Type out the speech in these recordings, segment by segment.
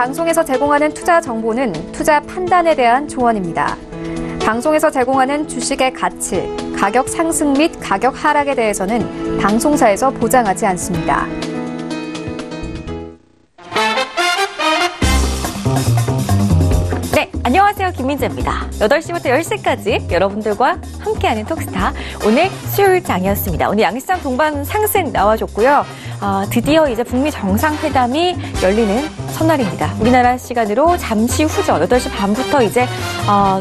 방송에서 제공하는 투자 정보는 투자 판단에 대한 조언입니다. 방송에서 제공하는 주식의 가치, 가격 상승 및 가격 하락에 대해서는 방송사에서 보장하지 않습니다. 네, 안녕하세요. 김민재입니다. 8시부터 10시까지 여러분들과 함께하는 톡스타. 오늘 수요일장이었습니다. 오늘 양시장 동반 상승 나와줬고요. 드디어 이제 북미 정상회담이 열리는 첫날입니다. 우리나라 시간으로 잠시 후죠. 8시 반부터 이제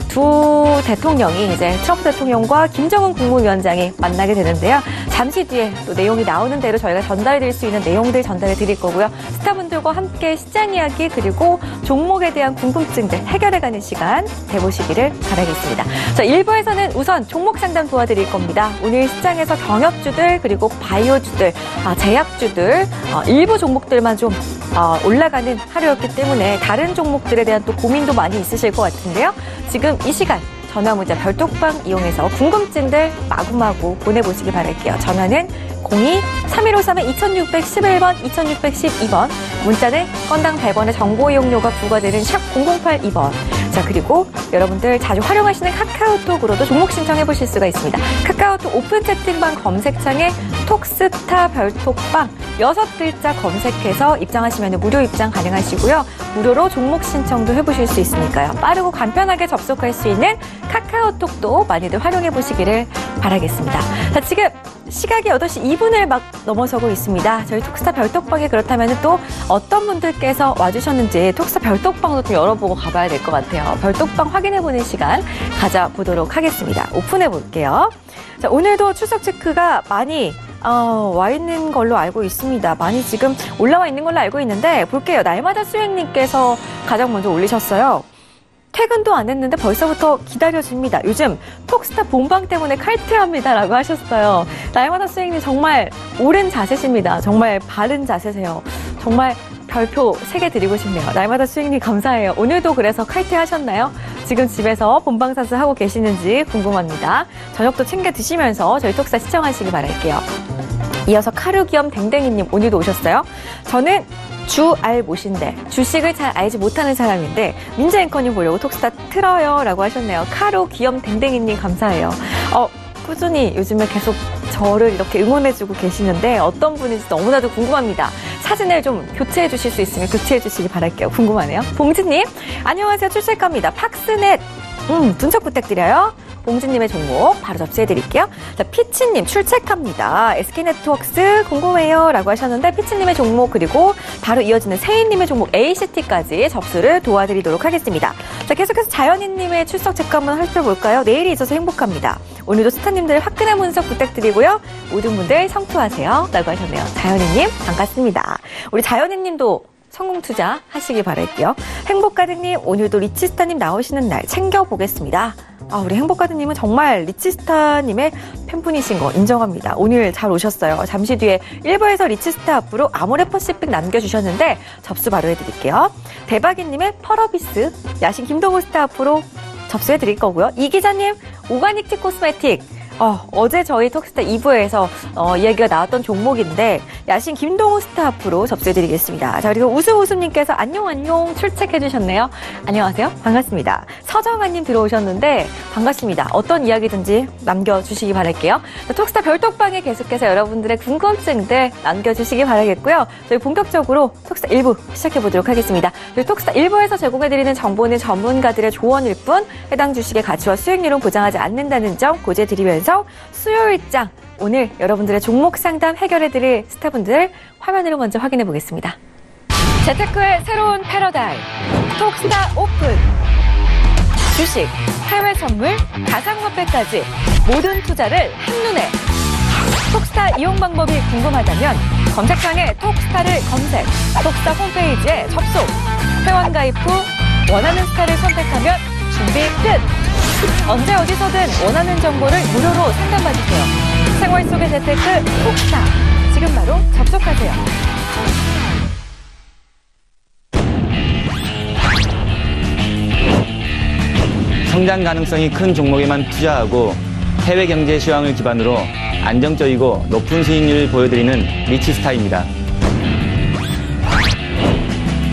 두 대통령이 이제 트럼프 대통령과 김정은 국무위원장이 만나게 되는데요. 잠시 뒤에 또 내용이 나오는 대로 저희가 전달해드릴 수 있는 내용들 전달해 드릴 거고요. 스타분들과 함께 시장 이야기 그리고 종목에 대한 궁금증들 해결해가는 시간 돼보시기를 바라겠습니다. 자, 1부에서는 우선 종목 상담 도와드릴 겁니다. 오늘 시장에서 경협주들 그리고 바이오주들, 제약주들 일부 종목들만 좀 올라가는 하루였기 때문에 다른 종목들에 대한 또 고민도 많이 있으실 것 같은데요. 지금 이 시간 전화문자 별톡방 이용해서 궁금증들 마구마구 보내보시기 바랄게요. 전화는 02-3153-2611번, 2612번, 문자는 건당 100원의 정보 이용료가 부과되는 샵 0082번. 자, 그리고 여러분들 자주 활용하시는 카카오톡으로도 종목 신청해보실 수가 있습니다. 카카오톡 오픈 채팅방 검색창에 톡스타 별톡방 6글자 검색해서 입장하시면 무료 입장 가능하시고요. 무료로 종목 신청도 해보실 수 있으니까요. 빠르고 간편하게 접속할 수 있는 카카오톡도 많이들 활용해보시기를 바라겠습니다. 자, 지금 시각이 8시 2분을 막 넘어서고 있습니다. 저희 톡스타 별톡방에 그렇다면 또 어떤 분들께서 와주셨는지 톡스타 별톡방도 좀 열어보고 가봐야 될 것 같아요. 별톡방 확인해보는 시간 가져보도록 하겠습니다. 오픈해볼게요. 자, 오늘도 출석 체크가 많이 와 있는 걸로 알고 있습니다. 많이 지금 올라와 있는 걸로 알고 있는데 볼게요. 날마다 수행님께서 가장 먼저 올리셨어요. 퇴근도 안 했는데 벌써부터 기다려집니다. 요즘 톡스타 본방 때문에 칼퇴합니다라고 하셨어요. 날마다 수행님 정말 옳은 자세십니다. 정말 바른 자세세요. 정말 별표 3개 드리고 싶네요. 날마다 수행님 감사해요. 오늘도 그래서 칼퇴하셨나요? 지금 집에서 본방사수 하고 계시는지 궁금합니다. 저녁도 챙겨 드시면서 저희 톡스타 시청하시기 바랄게요. 이어서 카루기엄 댕댕이님 오늘도 오셨어요. 저는 주알못인데 주식을 잘 알지 못하는 사람인데 민재 앵커님 보려고 톡스타 틀어요 라고 하셨네요. 카루 귀염 댕댕이님 감사해요. 꾸준히 요즘에 계속 저를 이렇게 응원해주고 계시는데 어떤 분인지 너무나도 궁금합니다. 사진을 좀 교체해 주실 수 있으면 교체해 주시기 바랄게요. 궁금하네요. 봉지님 안녕하세요. 출첵합니다. 팍스넷 분석 부탁드려요. 봉지님의 종목 바로 접수해드릴게요. 자, 피치님 출첵합니다. SK네트워크스 궁금해요 라고 하셨는데 피치님의 종목 그리고 바로 이어지는 세인님의 종목 ACT까지 접수를 도와드리도록 하겠습니다. 자, 계속해서 자연인님의 출석 체크 한번 살펴볼까요? 내일이 있어서 행복합니다. 오늘도 스타님들 화끈한 분석 부탁드리고요. 모든 분들 성투하세요 라고 하셨네요. 자연인님 반갑습니다. 우리 자연인님도 성공 투자 하시기 바랄게요. 행복가득님 오늘도 리치스타님 나오시는 날 챙겨보겠습니다. 우리 행복가드님은 정말 리치스타님의 팬분이신 거 인정합니다. 오늘 잘 오셨어요. 잠시 뒤에 1부에서 리치스타 앞으로 아모레퍼시픽 남겨주셨는데 접수 바로 해드릴게요. 대박이님의 펄어비스, 야신 김동호 스타 앞으로 접수해드릴 거고요. 이 기자님 오가닉 티 코스메틱 어제 저희 톡스타 2부에서 이야기가 나왔던 종목인데 야신 김동우 스타프로 접수해드리겠습니다. 자, 그리고 우수우수님께서 안녕 출첵해주셨네요. 안녕하세요. 반갑습니다. 서정아님 들어오셨는데 반갑습니다. 어떤 이야기든지 남겨주시기 바랄게요. 자, 톡스타 별톡방에 계속해서 여러분들의 궁금증들 남겨주시기 바라겠고요. 저희 본격적으로 톡스타 1부 시작해보도록 하겠습니다. 저희 톡스타 1부에서 제공해드리는 정보는 전문가들의 조언일 뿐 해당 주식의 가치와 수익률은 보장하지 않는다는 점 고지해드리면서 수요일장 오늘 여러분들의 종목 상담 해결해드릴 스타분들 화면으로 먼저 확인해 보겠습니다. 재테크의 새로운 패러다임 톡스타 오픈 주식, 해외 선물, 가상화폐까지 모든 투자를 한눈에 톡스타 이용 방법이 궁금하다면 검색창에 톡스타를 검색 톡스타 홈페이지에 접속 회원 가입 후 원하는 스타를 선택하면 준비 끝! 언제 어디서든 원하는 정보를 무료로 상담받으세요. 생활 속의 재테크 톡스타. 지금 바로 접속하세요. 성장 가능성이 큰 종목에만 투자하고 해외 경제 시황을 기반으로 안정적이고 높은 수익률을 보여드리는 리치스타입니다.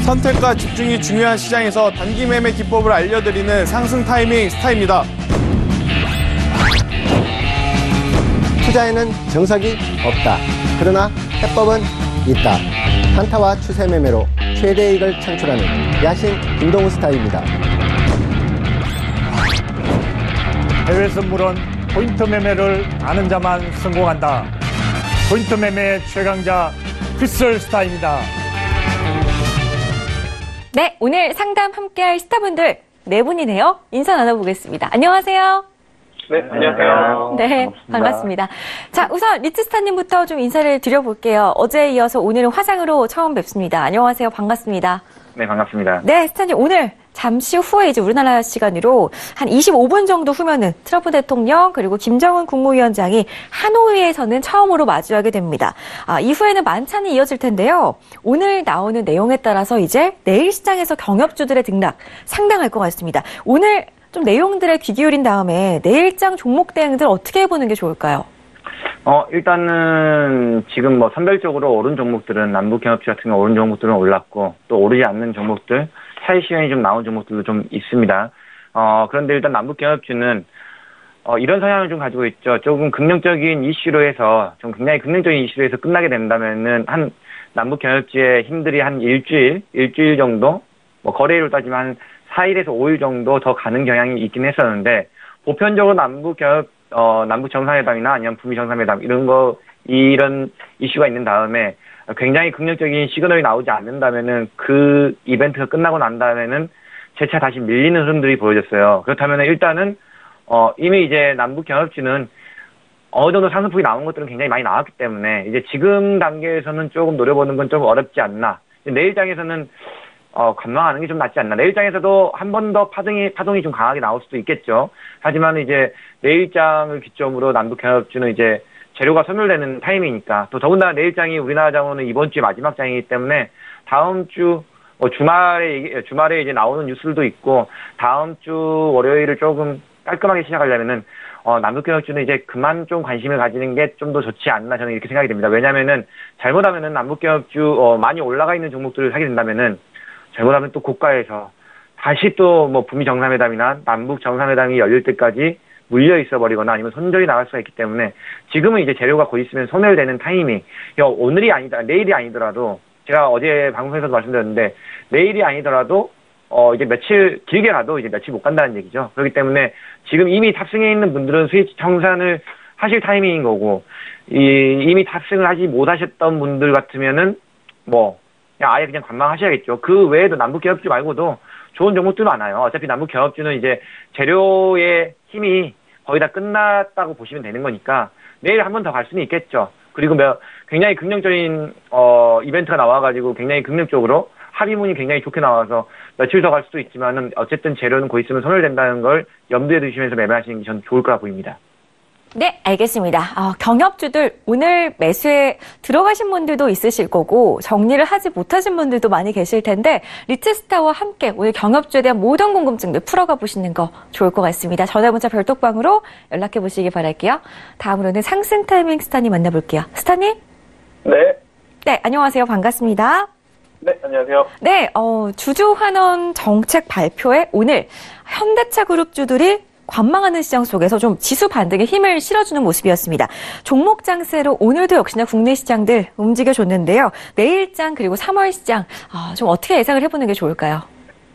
선택과 집중이 중요한 시장에서 단기 매매 기법을 알려드리는 상승 타이밍 스타입니다. 투자에는 정석이 없다. 그러나 해법은 있다. 한타와 추세 매매로 최대 이익을 창출하는 야신 김동우 스타입니다. 해외 선물은 포인트 매매를 아는 자만 성공한다. 포인트 매매 최강자 휘슬 스타입니다. 네, 오늘 상담 함께할 스타분들 네 분이네요. 인사 나눠보겠습니다. 안녕하세요. 네, 안녕하세요. 네, 반갑습니다. 자, 우선 리츠스타님부터 좀 인사를 드려볼게요. 어제에 이어서 오늘은 화상으로 처음 뵙습니다. 안녕하세요. 반갑습니다. 네, 반갑습니다. 네, 스타님 오늘 잠시 후에 이제 우리나라 시간으로 한 25분 정도 후면은 트럼프 대통령 그리고 김정은 국무위원장이 하노이에서는 처음으로 마주하게 됩니다. 이후에는 만찬이 이어질 텐데요. 오늘 나오는 내용에 따라서 이제 내일 시장에서 경협주들의 등락 상당할 것 같습니다. 오늘 좀 내용들에 귀 기울인 다음에 내일장 종목 대응들 어떻게 해보는 게 좋을까요? 일단은 지금 뭐 선별적으로 오른 종목들은 남북 경협주 같은 경우 오른 종목들은 올랐고 또 오르지 않는 종목들 차익 실현이 좀 나온 종목들도 좀 있습니다. 그런데 일단 남북 경협주는 이런 성향을 좀 가지고 있죠. 조금 긍정적인 이슈로 해서 좀 굉장히 긍정적인 이슈로 해서 끝나게 된다면은 한 남북 경협주의 힘들이 한 일주일 정도 뭐 거래일로 따지면 한 4일에서 5일 정도 더 가는 경향이 있긴 했었는데 보편적으로 남북 정상회담이나 아니면 북미 정상회담 이런 이슈가 있는 다음에 굉장히 긍정적인 시그널이 나오지 않는다면은 그 이벤트가 끝나고 난 다음에는 재차 다시 밀리는 흐름들이 보여졌어요. 그렇다면은 일단은 이미 이제 남북 경협주는 어느 정도 상승폭이 나온 것들은 굉장히 많이 나왔기 때문에 이제 지금 단계에서는 조금 노려보는 건 좀 어렵지 않나. 내일장에서는 관망하는 게 좀 낫지 않나. 내일장에서도 한 번 더 파동이 좀 강하게 나올 수도 있겠죠. 하지만 이제 내일장을 기점으로 남북 경협주는 이제 재료가 소멸되는 타이밍이니까 또 더군다나 내일장이 우리나라 장으로는 이번 주의 마지막 장이기 때문에 다음 주 주말에 이제 나오는 뉴스들도 있고 다음 주 월요일을 조금 깔끔하게 시작하려면은 남북 경협주는 이제 그만 좀 관심을 가지는 게 좀 더 좋지 않나 저는 이렇게 생각이 됩니다. 왜냐면은 잘못하면은 남북 경협주 많이 올라가 있는 종목들을 사게 된다면은 잘못하면 또 고가에서 다시 또 뭐 북미 정상회담이나 남북 정상회담이 열릴 때까지 물려 있어 버리거나 아니면 손절이 나갈 수가 있기 때문에 지금은 이제 재료가 곧 있으면 소멸되는 타이밍. 내일이 아니더라도 제가 어제 방송에서도 말씀드렸는데 내일이 아니더라도 이제 며칠 길게 가도 이제 며칠 못 간다는 얘기죠. 그렇기 때문에 지금 이미 탑승해 있는 분들은 수익 청산을 하실 타이밍인 거고 이미 탑승을 하지 못하셨던 분들 같으면은 아예 그냥 관망하셔야겠죠. 그 외에도 남북 경협주 말고도 좋은 종목들 많아요. 어차피 남북 경협주는 이제 재료의 힘이 거의 다 끝났다고 보시면 되는 거니까 내일 한 번 더 갈 수는 있겠죠. 그리고 굉장히 긍정적인 이벤트가 나와가지고 굉장히 긍정적으로 합의문이 굉장히 좋게 나와서 며칠 더 갈 수도 있지만은 어쨌든 재료는 곧 있으면 소멸된다는 걸 염두에 두시면서 매매하시는 게 전 좋을 거라 보입니다. 네, 알겠습니다. 경협주들 오늘 매수에 들어가신 분들도 있으실 거고 정리를 하지 못하신 분들도 많이 계실 텐데 리츠스타와 함께 오늘 경협주에 대한 모든 궁금증들 풀어가 보시는 거 좋을 것 같습니다. 전화문자 별톡방으로 연락해 보시기 바랄게요. 다음으로는 상승 타이밍 스타님 만나볼게요. 스타님? 네. 네, 안녕하세요. 반갑습니다. 네, 안녕하세요. 네, 주주환원 정책 발표에 오늘 현대차 그룹주들이 관망하는 시장 속에서 좀 지수 반등에 힘을 실어주는 모습이었습니다. 종목 장세로 오늘도 역시나 국내 시장들 움직여줬는데요. 내일장 그리고 3월 시장 좀 어떻게 예상을 해보는 게 좋을까요?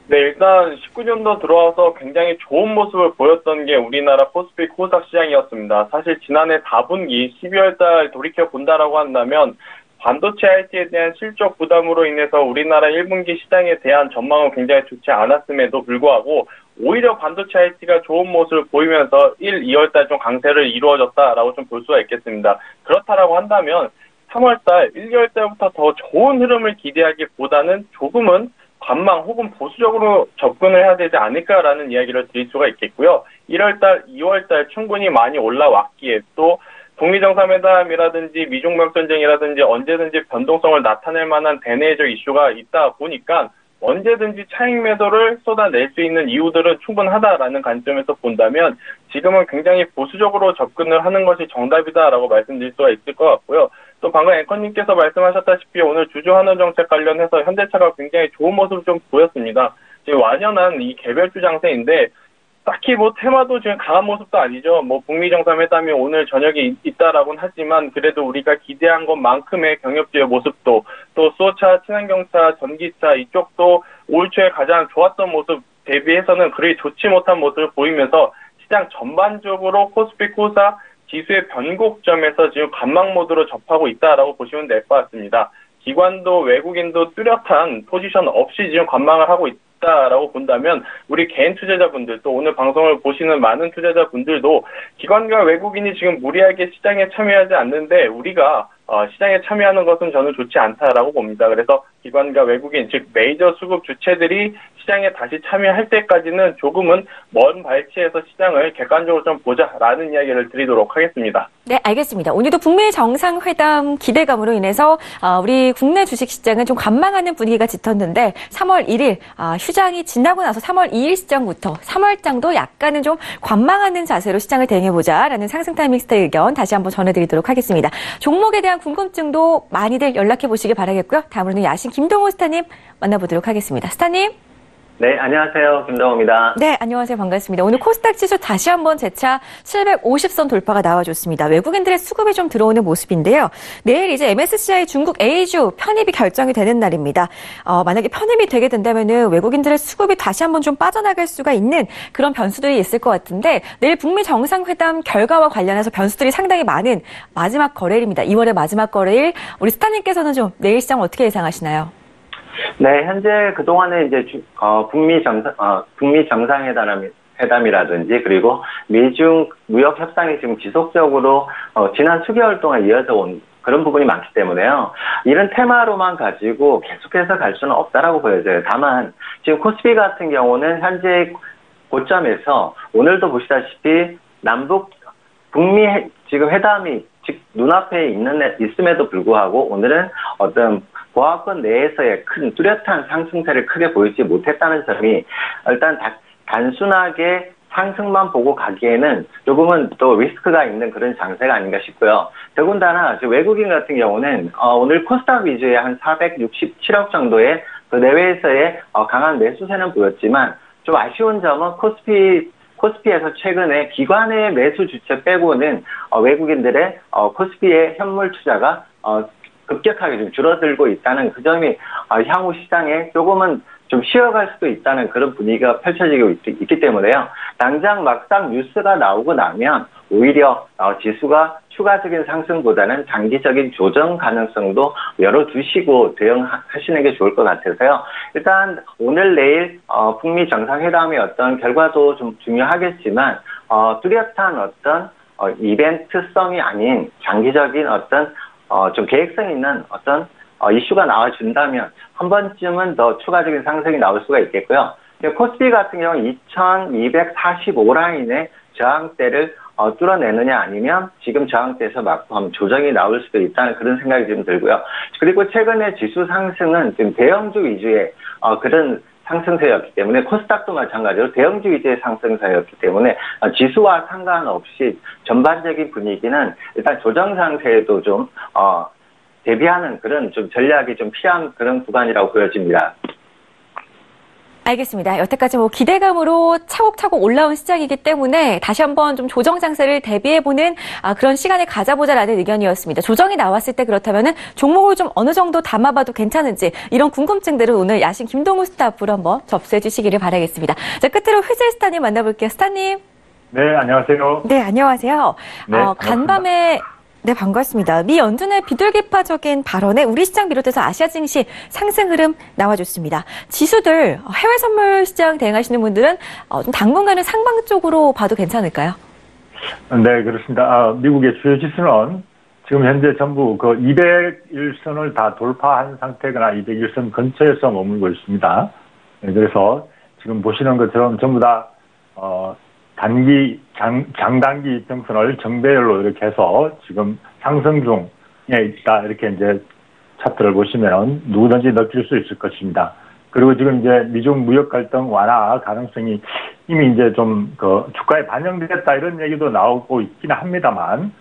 네, 일단 19년도 들어와서 굉장히 좋은 모습을 보였던 게 우리나라 코스피 코스닥 시장이었습니다. 사실 지난해 4분기 12월 달 돌이켜 본다라고 한다면 반도체 IT에 대한 실적 부담으로 인해서 우리나라 1분기 시장에 대한 전망은 굉장히 좋지 않았음에도 불구하고 오히려 반도체 IT가 좋은 모습을 보이면서 1, 2월 달 좀 강세를 이루어졌다라고 좀 볼 수가 있겠습니다. 그렇다라고 한다면 3월 달, 1, 2월 달부터 더 좋은 흐름을 기대하기보다는 조금은 관망 혹은 보수적으로 접근을 해야 되지 않을까라는 이야기를 드릴 수가 있겠고요. 1월 달, 2월 달 충분히 많이 올라왔기에 또 북미 정상회담이라든지 미중 무역 전쟁이라든지 언제든지 변동성을 나타낼 만한 대내적 이슈가 있다 보니까 언제든지 차익 매도를 쏟아낼 수 있는 이유들은 충분하다라는 관점에서 본다면 지금은 굉장히 보수적으로 접근을 하는 것이 정답이다라고 말씀드릴 수가 있을 것 같고요. 또 방금 앵커님께서 말씀하셨다시피 오늘 주주환원 정책 관련해서 현대차가 굉장히 좋은 모습을 좀 보였습니다. 지금 완연한 이 개별주 장세인데 딱히 뭐 테마도 지금 강한 모습도 아니죠. 뭐 북미 정상회담이 오늘 저녁에 있다라고는 하지만 그래도 우리가 기대한 것만큼의 경협주의 모습도 또 수소차, 친환경차, 전기차 이쪽도 올 초에 가장 좋았던 모습 대비해서는 그리 좋지 못한 모습을 보이면서 시장 전반적으로 코스피 코스닥 지수의 변곡점에서 지금 관망 모드로 접하고 있다라고 보시면 될 것 같습니다. 기관도 외국인도 뚜렷한 포지션 없이 지금 관망을 하고 있다라고 본다면 우리 개인 투자자분들 또 오늘 방송을 보시는 많은 투자자분들도 기관과 외국인이 지금 무리하게 시장에 참여하지 않는데 우리가 시장에 참여하는 것은 저는 좋지 않다라고 봅니다. 그래서 기관과 외국인, 즉 메이저 수급 주체들이 시장에 다시 참여할 때까지는 조금은 먼 발치에서 시장을 객관적으로 좀 보자라는 이야기를 드리도록 하겠습니다. 네, 알겠습니다. 오늘도 북미 정상회담 기대감으로 인해서 우리 국내 주식시장은 좀 관망하는 분위기가 짙었는데 3월 1일 휴장이 지나고 나서 3월 2일 시장부터 3월장도 약간은 좀 관망하는 자세로 시장을 대응해보자라는 상승 타이밍 스타일 의견 다시 한번 전해드리도록 하겠습니다. 종목에 대한 궁금증도 많이들 연락해보시기 바라겠고요. 다음으로는 야신 김동호 스타님 만나보도록 하겠습니다. 스타님. 네, 안녕하세요. 김동호입니다. 네, 안녕하세요. 반갑습니다. 오늘 코스닥 지수 다시 한번 재차 750선 돌파가 나와줬습니다. 외국인들의 수급이 좀 들어오는 모습인데요. 내일 이제 MSCI 중국 A주 편입이 결정이 되는 날입니다. 만약에 편입이 되게 된다면은 외국인들의 수급이 다시 한번 좀 빠져나갈 수가 있는 그런 변수들이 있을 것 같은데 내일 북미 정상회담 결과와 관련해서 변수들이 상당히 많은 마지막 거래일입니다. 2월의 마지막 거래일. 우리 스타님께서는 좀 내일 시장 어떻게 예상하시나요? 네, 현재 그동안에 이제 북미 정상회담이라든지 그리고 미중 무역 협상이 지금 지속적으로 지난 수개월 동안 이어져 온 그런 부분이 많기 때문에요. 이런 테마로만 가지고 계속해서 갈 수는 없다라고 보여져요. 다만 지금 코스피 같은 경우는 현재 고점에서 오늘도 보시다시피 북미 지금 회담이 즉 눈앞에 있음에도 불구하고 오늘은 어떤 보합권 내에서의 큰 뚜렷한 상승세를 크게 보이지 못했다는 점이 일단 단순하게 상승만 보고 가기에는 조금은 또 리스크가 있는 그런 장세가 아닌가 싶고요. 더군다나 외국인 같은 경우는 오늘 코스닥 위주의 한 467억 정도의 그 내외에서의 강한 매수세는 보였지만 좀 아쉬운 점은 코스피에서 최근에 기관의 매수 주체 빼고는 외국인들의 코스피의 현물 투자가 급격하게 좀 줄어들고 있다는 그 점이 향후 시장에 조금은 좀 쉬어갈 수도 있다는 그런 분위기가 펼쳐지고 있기 때문에요. 당장 막상 뉴스가 나오고 나면 오히려 지수가 추가적인 상승보다는 장기적인 조정 가능성도 열어두시고 대응하시는 게 좋을 것 같아서요. 일단 오늘 내일 북미 정상회담의 어떤 결과도 좀 중요하겠지만 뚜렷한 어떤 이벤트성이 아닌 장기적인 어떤 좀 계획성 있는 어떤 이슈가 나와준다면 한 번쯤은 더 추가적인 상승이 나올 수가 있겠고요. 코스피 같은 경우는 2245라인의 저항대를 뚫어내느냐 아니면 지금 저항대에서 막판 조정이 나올 수도 있다는 그런 생각이 좀 들고요. 그리고 최근에 지수 상승은 지금 대형주 위주의 그런 상승세였기 때문에 코스닥도 마찬가지로 대형주 위주의 상승세였기 때문에 지수와 상관없이 전반적인 분위기는 일단 조정 상태에도 좀 대비하는 그런 좀 전략이 좀 필요한 그런 구간이라고 보여집니다. 알겠습니다. 여태까지 기대감으로 차곡차곡 올라온 시장이기 때문에 다시 한번 좀 조정 장세를 대비해보는 그런 시간을 가져보자라는 의견이었습니다. 조정이 나왔을 때 그렇다면은 종목을 좀 어느 정도 담아봐도 괜찮은지 이런 궁금증들을 오늘 야신 김동우 스타프로 한번 접수해 주시기를 바라겠습니다. 자, 끝으로 휘슬 스타님 만나볼게요. 스타님. 네, 안녕하세요. 네, 안녕하세요. 네, 간밤에 네, 반갑습니다. 미 연준의 비둘기파적인 발언에 우리 시장 비롯해서 아시아 증시 상승 흐름 나와줬습니다. 지수들 해외 선물 시장 대응하시는 분들은 좀 당분간은 상방 쪽으로 봐도 괜찮을까요? 네, 그렇습니다. 미국의 주요 지수는 지금 현재 전부 그 201선을 다 돌파한 상태거나 201선 근처에서 머물고 있습니다. 네, 그래서 지금 보시는 것처럼 전부 다 단기, 장단기 이평선을 정배열로 이렇게 해서 지금 상승 중에 있다. 이렇게 이제 차트를 보시면 누구든지 느낄 수 있을 것입니다. 그리고 지금 이제 미중 무역 갈등 완화 가능성이 이미 이제 좀 그 주가에 반영됐다 이런 얘기도 나오고 있긴 합니다만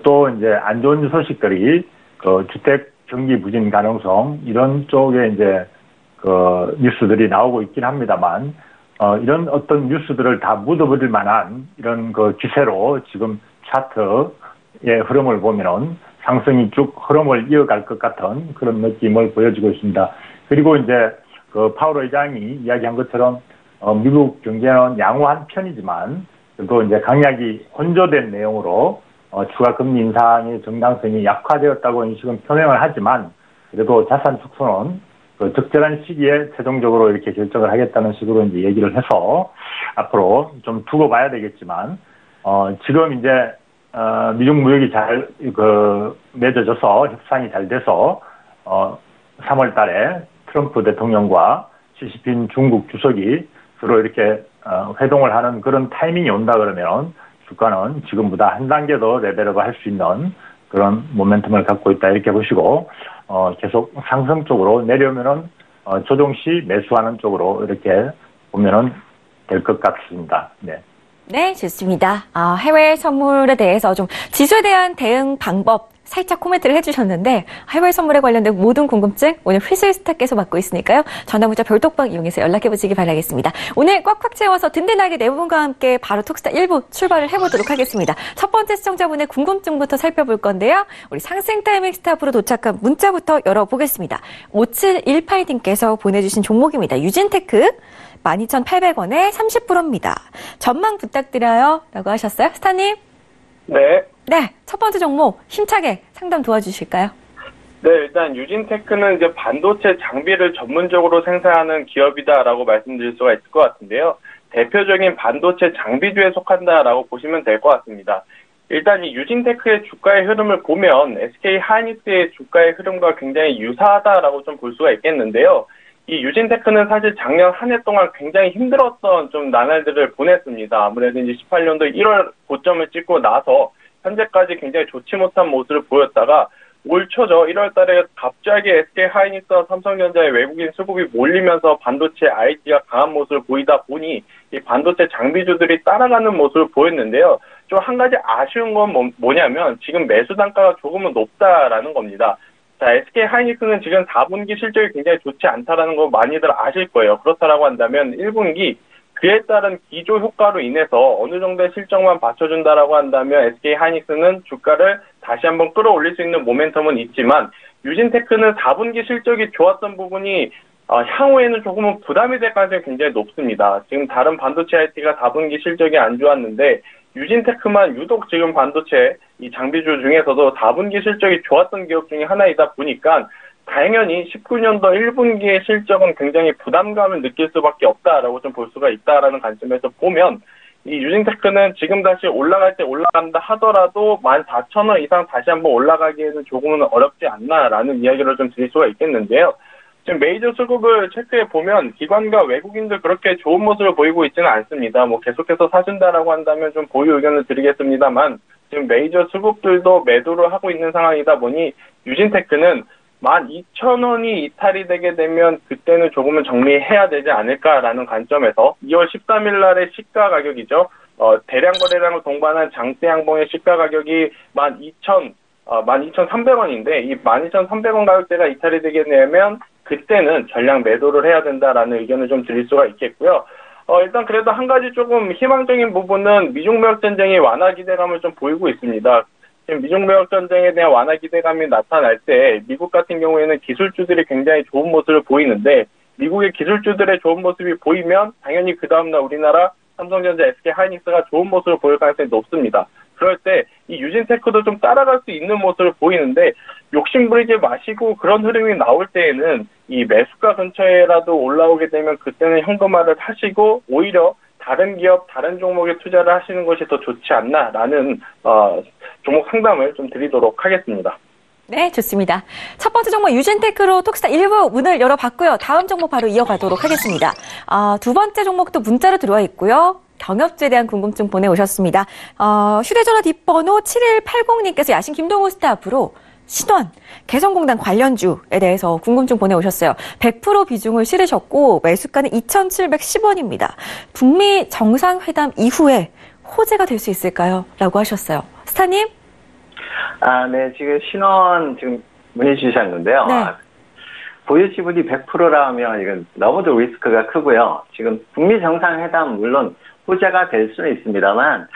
또 이제 안 좋은 소식들이 그 주택 경기 부진 가능성 이런 쪽에 이제 그 뉴스들이 나오고 있긴 합니다만 이런 어떤 뉴스들을 다 묻어버릴 만한 이런 그 기세로 지금 차트의 흐름을 보면은 상승이 쭉 흐름을 이어갈 것 같은 그런 느낌을 보여주고 있습니다. 그리고 이제 그 파월 의장이 이야기한 것처럼 미국 경제는 양호한 편이지만 또 이제 강약이 혼조된 내용으로 추가 금리 인상의 정당성이 약화되었다고 지금 표명을 하지만 그래도 자산 축소는 그 적절한 시기에 최종적으로 이렇게 결정을 하겠다는 식으로 이제 얘기를 해서 앞으로 좀 두고 봐야 되겠지만 지금 이제 미중 무역이 잘 맺어져서 협상이 잘 돼서 3월 달에 트럼프 대통령과 시진핑 중국 주석이 서로 이렇게 회동을 하는 그런 타이밍이 온다 그러면 주가는 지금보다 한 단계 더 레벨업을 할 수 있는 그런 모멘텀을 갖고 있다 이렇게 보시고 계속 상승 쪽으로 내려오면은 조정 시 매수하는 쪽으로 이렇게 보면은 될 것 같습니다. 네. 네, 좋습니다. 해외 선물에 대해서 좀 지수에 대한 대응 방법 살짝 코멘트를 해주셨는데 해외 선물에 관련된 모든 궁금증 오늘 휘슬스타께서 맡고 있으니까요. 전화문자 별톡방 이용해서 연락해보시기 바라겠습니다. 오늘 꽉꽉 채워서 든든하게 네 분과 함께 바로 톡스타 1부 출발을 해보도록 하겠습니다. 첫 번째 시청자분의 궁금증부터 살펴볼 건데요. 우리 상승 타이밍 스탑으로 도착한 문자부터 열어보겠습니다. 5718님께서 보내주신 종목입니다. 유진테크 12,800원에 30%입니다. 전망 부탁드려요. 라고 하셨어요. 스타님? 네. 네. 첫 번째 종목 힘차게 상담 도와주실까요? 네, 일단 유진테크는 이제 반도체 장비를 전문적으로 생산하는 기업이다라고 말씀드릴 수가 있을 것 같은데요. 대표적인 반도체 장비주에 속한다라고 보시면 될 것 같습니다. 일단 이 유진테크의 주가의 흐름을 보면 SK 하이닉스의 주가의 흐름과 굉장히 유사하다라고 좀 볼 수가 있겠는데요. 이 유진테크는 사실 작년 한 해 동안 굉장히 힘들었던 좀 나날들을 보냈습니다. 아무래도 이제 18년도 1월 고점을 찍고 나서 현재까지 굉장히 좋지 못한 모습을 보였다가 올 초죠. 1월 달에 갑자기 SK 하이닉스와 삼성전자의 외국인 수급이 몰리면서 반도체 IT가 강한 모습을 보이다 보니 이 반도체 장비주들이 따라가는 모습을 보였는데요. 좀 한 가지 아쉬운 건 뭐냐면 지금 매수 단가가 조금은 높다라는 겁니다. 자, SK 하이닉스는 지금 4분기 실적이 굉장히 좋지 않다라는 거 많이들 아실 거예요. 그렇다라고 한다면 1분기 그에 따른 기조 효과로 인해서 어느 정도의 실적만 받쳐준다라고 한다면 SK 하이닉스는 주가를 다시 한번 끌어올릴 수 있는 모멘텀은 있지만 유진테크는 4분기 실적이 좋았던 부분이 향후에는 조금은 부담이 될 가능성이 굉장히 높습니다. 지금 다른 반도체 IT가 4분기 실적이 안 좋았는데 유진테크만 유독 지금 반도체 이 장비주 중에서도 4분기 실적이 좋았던 기업 중에 하나이다 보니까 당연히 19년도 1분기의 실적은 굉장히 부담감을 느낄 수밖에 없다라고 좀 볼 수가 있다라는 관점에서 보면 이 유진테크는 지금 다시 올라갈 때 올라간다 하더라도 14,000원 이상 다시 한번 올라가기에는 조금은 어렵지 않나라는 이야기를 좀 드릴 수가 있겠는데요. 지금 메이저 수급을 체크해 보면 기관과 외국인들 그렇게 좋은 모습을 보이고 있지는 않습니다. 뭐 계속해서 사준다라고 한다면 좀 보유 의견을 드리겠습니다만 지금 메이저 수급들도 매도를 하고 있는 상황이다 보니 유진테크는 12,000원이 이탈이 되게 되면 그때는 조금은 정리해야 되지 않을까라는 관점에서 2월 13일 날의 시가 가격이죠. 대량 거래량을 동반한 장대 양봉의 시가 가격이 12,300원인데 이 12,300원 가격대가 이탈이 되게 되면 그때는 전량 매도를 해야 된다라는 의견을 좀 드릴 수가 있겠고요. 일단 그래도 한 가지 조금 희망적인 부분은 미중 무역 전쟁의 완화 기대감을 좀 보이고 있습니다. 지금 미중 무역 전쟁에 대한 완화 기대감이 나타날 때 미국 같은 경우에는 기술주들이 굉장히 좋은 모습을 보이는데 미국의 기술주들의 좋은 모습이 보이면 당연히 그 다음날 우리나라 삼성전자, SK 하이닉스가 좋은 모습을 보일 가능성이 높습니다. 그럴 때 이 유진테크도 좀 따라갈 수 있는 모습을 보이는데 욕심부리지 마시고 그런 흐름이 나올 때에는 이 매수가 근처에라도 올라오게 되면 그때는 현금화를 하시고 오히려 다른 기업, 다른 종목에 투자를 하시는 것이 더 좋지 않나라는 종목 상담을 좀 드리도록 하겠습니다. 네, 좋습니다. 첫 번째 종목 유진테크로 톡스타 1부 문을 열어봤고요. 다음 종목 바로 이어가도록 하겠습니다. 두 번째 종목도 문자로 들어와 있고요. 경협주에 대한 궁금증 보내오셨습니다. 휴대전화 뒷번호 7180님께서 야신 김동우 스타프로 신원, 개성공단 관련주에 대해서 궁금증 보내오셨어요. 100% 비중을 실으셨고 매수가는 2,710원입니다. 북미 정상회담 이후에 호재가 될 수 있을까요? 라고 하셨어요. 스타님? 네, 지금 신원 지금 문의 주셨는데요. 네. 보유 지분이 100%라면 이건 너무도 리스크가 크고요. 지금 북미 정상회담 물론 호재가 될 수는 있습니다만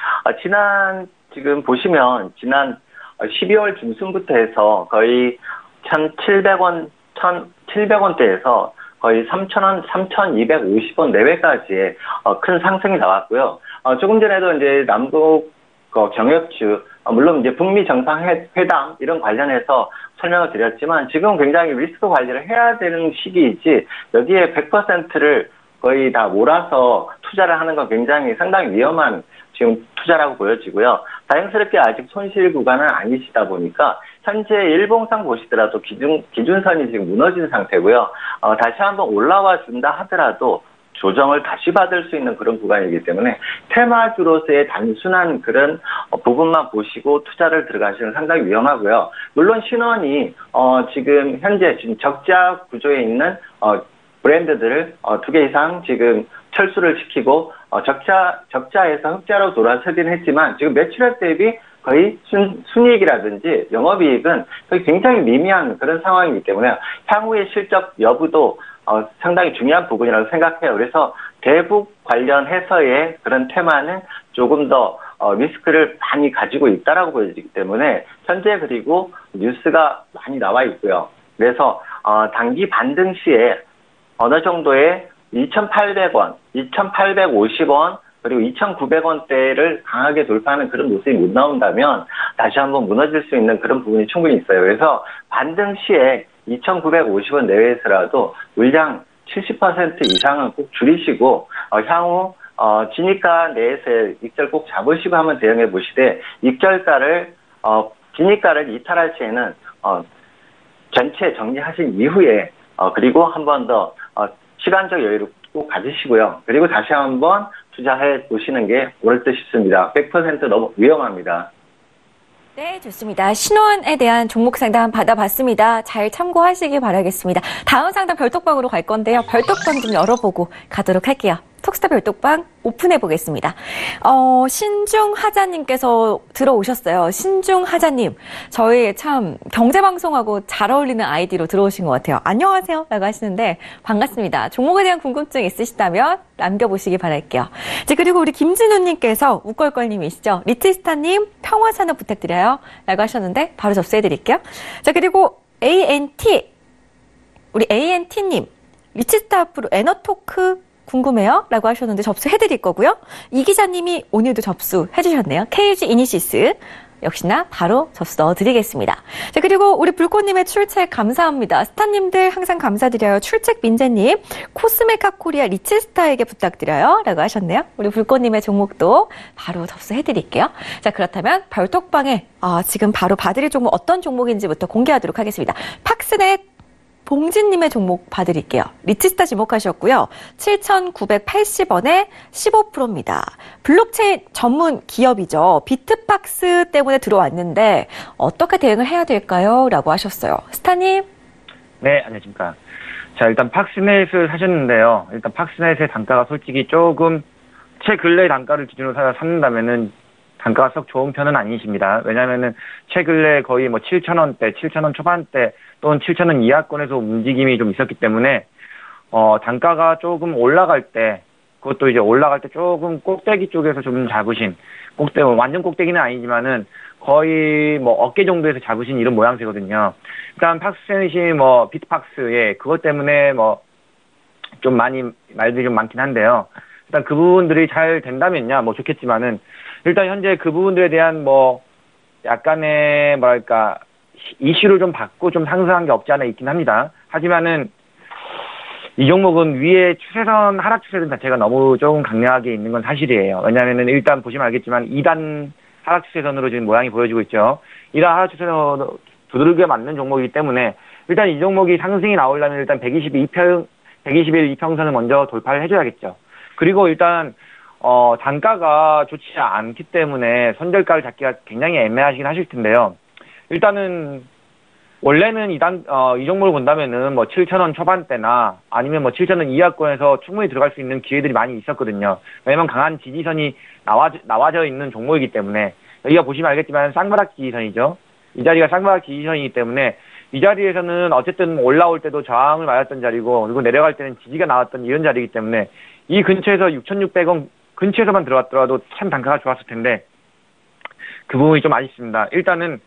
지금 보시면 지난 12월 중순부터 해서 거의 1,700원대에서 거의 3,000원, 3,250원 내외까지의 큰 상승이 나왔고요. 조금 전에도 이제 남북 경협주, 물론 이제 북미 정상회담 이런 관련해서 설명을 드렸지만 지금 굉장히 리스크 관리를 해야 되는 시기이지 여기에 100%를 거의 다 몰아서 투자를 하는 건 굉장히 상당히 위험한 지금 투자라고 보여지고요. 다행스럽게 아직 손실 구간은 아니시다 보니까 현재 일봉상 보시더라도 기준선이 지금 무너진 상태고요. 다시 한번 올라와 준다 하더라도 조정을 다시 받을 수 있는 그런 구간이기 때문에 테마주로서의 단순한 그런 부분만 보시고 투자를 들어가시는 상당히 위험하고요. 물론 신원이 지금 현재 적자 구조에 있는 브랜드들을 2개 이상 지금 철수를 시키고 적자에서 흑자로 돌아서긴 했지만 지금 매출액 대비 거의 순이익이라든지 영업이익은 거의 굉장히 미미한 그런 상황이기 때문에 향후의 실적 여부도 상당히 중요한 부분이라고 생각해요. 그래서 대북 관련해서의 그런 테마는 조금 더 리스크를 많이 가지고 있다라고 보여지기 때문에 현재 그리고 뉴스가 많이 나와 있고요. 그래서 단기 반등 시에 어느 정도의 2,800원, 2,850원, 그리고 2,900원대를 강하게 돌파하는 그런 모습이 못 나온다면 다시 한번 무너질 수 있는 그런 부분이 충분히 있어요. 그래서 반등 시에 2,950원 내외에서라도 물량 70% 이상은 꼭 줄이시고 향후 진입가 내에서의 익절 꼭 잡으시고 한번 대응해 보시되 진입가를 이탈할 시에는 전체 정리하신 이후에 그리고 한 번 더 시간적 여유를 꼭 가지시고요. 그리고 다시 한번 투자해 보시는 게 옳을 듯 싶습니다. 100% 너무 위험합니다. 네, 좋습니다. 신원에 대한 종목 상담 받아봤습니다. 잘 참고하시기 바라겠습니다. 다음 상담 별톡방으로 갈 건데요. 별톡방 좀 열어보고 가도록 할게요. 톡스타 별톡방 오픈해 보겠습니다. 신중하자님께서 들어오셨어요. 신중하자님, 저희 참 경제방송하고 잘 어울리는 아이디로 들어오신 것 같아요. 안녕하세요 라고 하시는데 반갑습니다. 종목에 대한 궁금증 있으시다면 남겨보시기 바랄게요. 이제 그리고 우리 김진우님께서 우껄껄님이시죠. 리치스타님 평화산업 부탁드려요 라고 하셨는데 바로 접수해드릴게요. 자, 그리고 우리 ANT님, 리치스타 앞으로 에너토크 궁금해요? 라고 하셨는데 접수해드릴 거고요. 이 기자님이 오늘도 접수해주셨네요. KG 이니시스. 역시나 바로 접수 넣어드리겠습니다. 자, 그리고 우리 불꽃님의 출첵 감사합니다. 스타님들 항상 감사드려요. 출첵 민재님, 코스메카 코리아 리치스타에게 부탁드려요. 라고 하셨네요. 우리 불꽃님의 종목도 바로 접수해드릴게요. 자, 그렇다면 별톡방에 지금 바로 봐드릴 종목 어떤 종목인지부터 공개하도록 하겠습니다. 팍스넷 봉진님의 종목 봐드릴게요. 리치스타 지목하셨고요. 7,980원에 15%입니다. 블록체인 전문 기업이죠. 비트박스 때문에 들어왔는데 어떻게 대응을 해야 될까요? 라고 하셨어요. 스타님. 네, 안녕하십니까. 자, 일단 팍스넷을 사셨는데요. 일단 팍스넷의 단가가 솔직히 조금 최 근래 단가를 기준으로 샀는다면은 단가가 썩 좋은 편은 아니십니다. 왜냐면은 최 근래 거의 7,000원대, 7,000원 초반대 또는 7,000원 이하권에서 움직임이 좀 있었기 때문에 단가가 조금 올라갈 때, 그것도 이제 올라갈 때 조금 꼭대기 쪽에서 좀 잡으신, 완전 꼭대기는 아니지만은 거의 어깨 정도에서 잡으신 이런 모양새거든요. 일단 팍스넷이 비트박스, 그것 때문에 좀 말들이 좀 많긴 한데요. 일단 그 부분들이 잘 된다면야 좋겠지만은 일단 현재 그 부분들에 대한 약간의 이슈를 좀 받고 좀 상승한 게 없지 않아 있긴 합니다. 하지만은 이 종목은 위에 추세선, 하락 추세선 자체가 너무 조금 강력하게 있는 건 사실이에요. 왜냐하면은 일단 보시면 알겠지만 2단 하락 추세선으로 지금 모양이 보여지고 있죠. 2단 하락 추세선으로 두들겨 맞는 종목이기 때문에 일단 이 종목이 상승이 나오려면 일단 121 이평선을 먼저 돌파를 해줘야겠죠. 그리고 일단 단가가 좋지 않기 때문에 선절가를 잡기가 굉장히 애매하시긴 하실 텐데요. 일단은 원래는 이 종목을 본다면은 7,000원 초반대나 아니면 7,000원 이하권에서 충분히 들어갈 수 있는 기회들이 많이 있었거든요. 왜냐면 강한 지지선이 나와져 있는 종목이기 때문에 여기가 보시면 알겠지만 쌍바닥 지지선이죠. 이 자리가 쌍바닥 지지선이기 때문에 이 자리에서는 어쨌든 올라올 때도 저항을 맞았던 자리고 그리고 내려갈 때는 지지가 나왔던 이런 자리이기 때문에 이 근처에서 6,600원 근처에서만 들어왔더라도 참 단가가 좋았을 텐데 그 부분이 좀 아쉽습니다. 일단은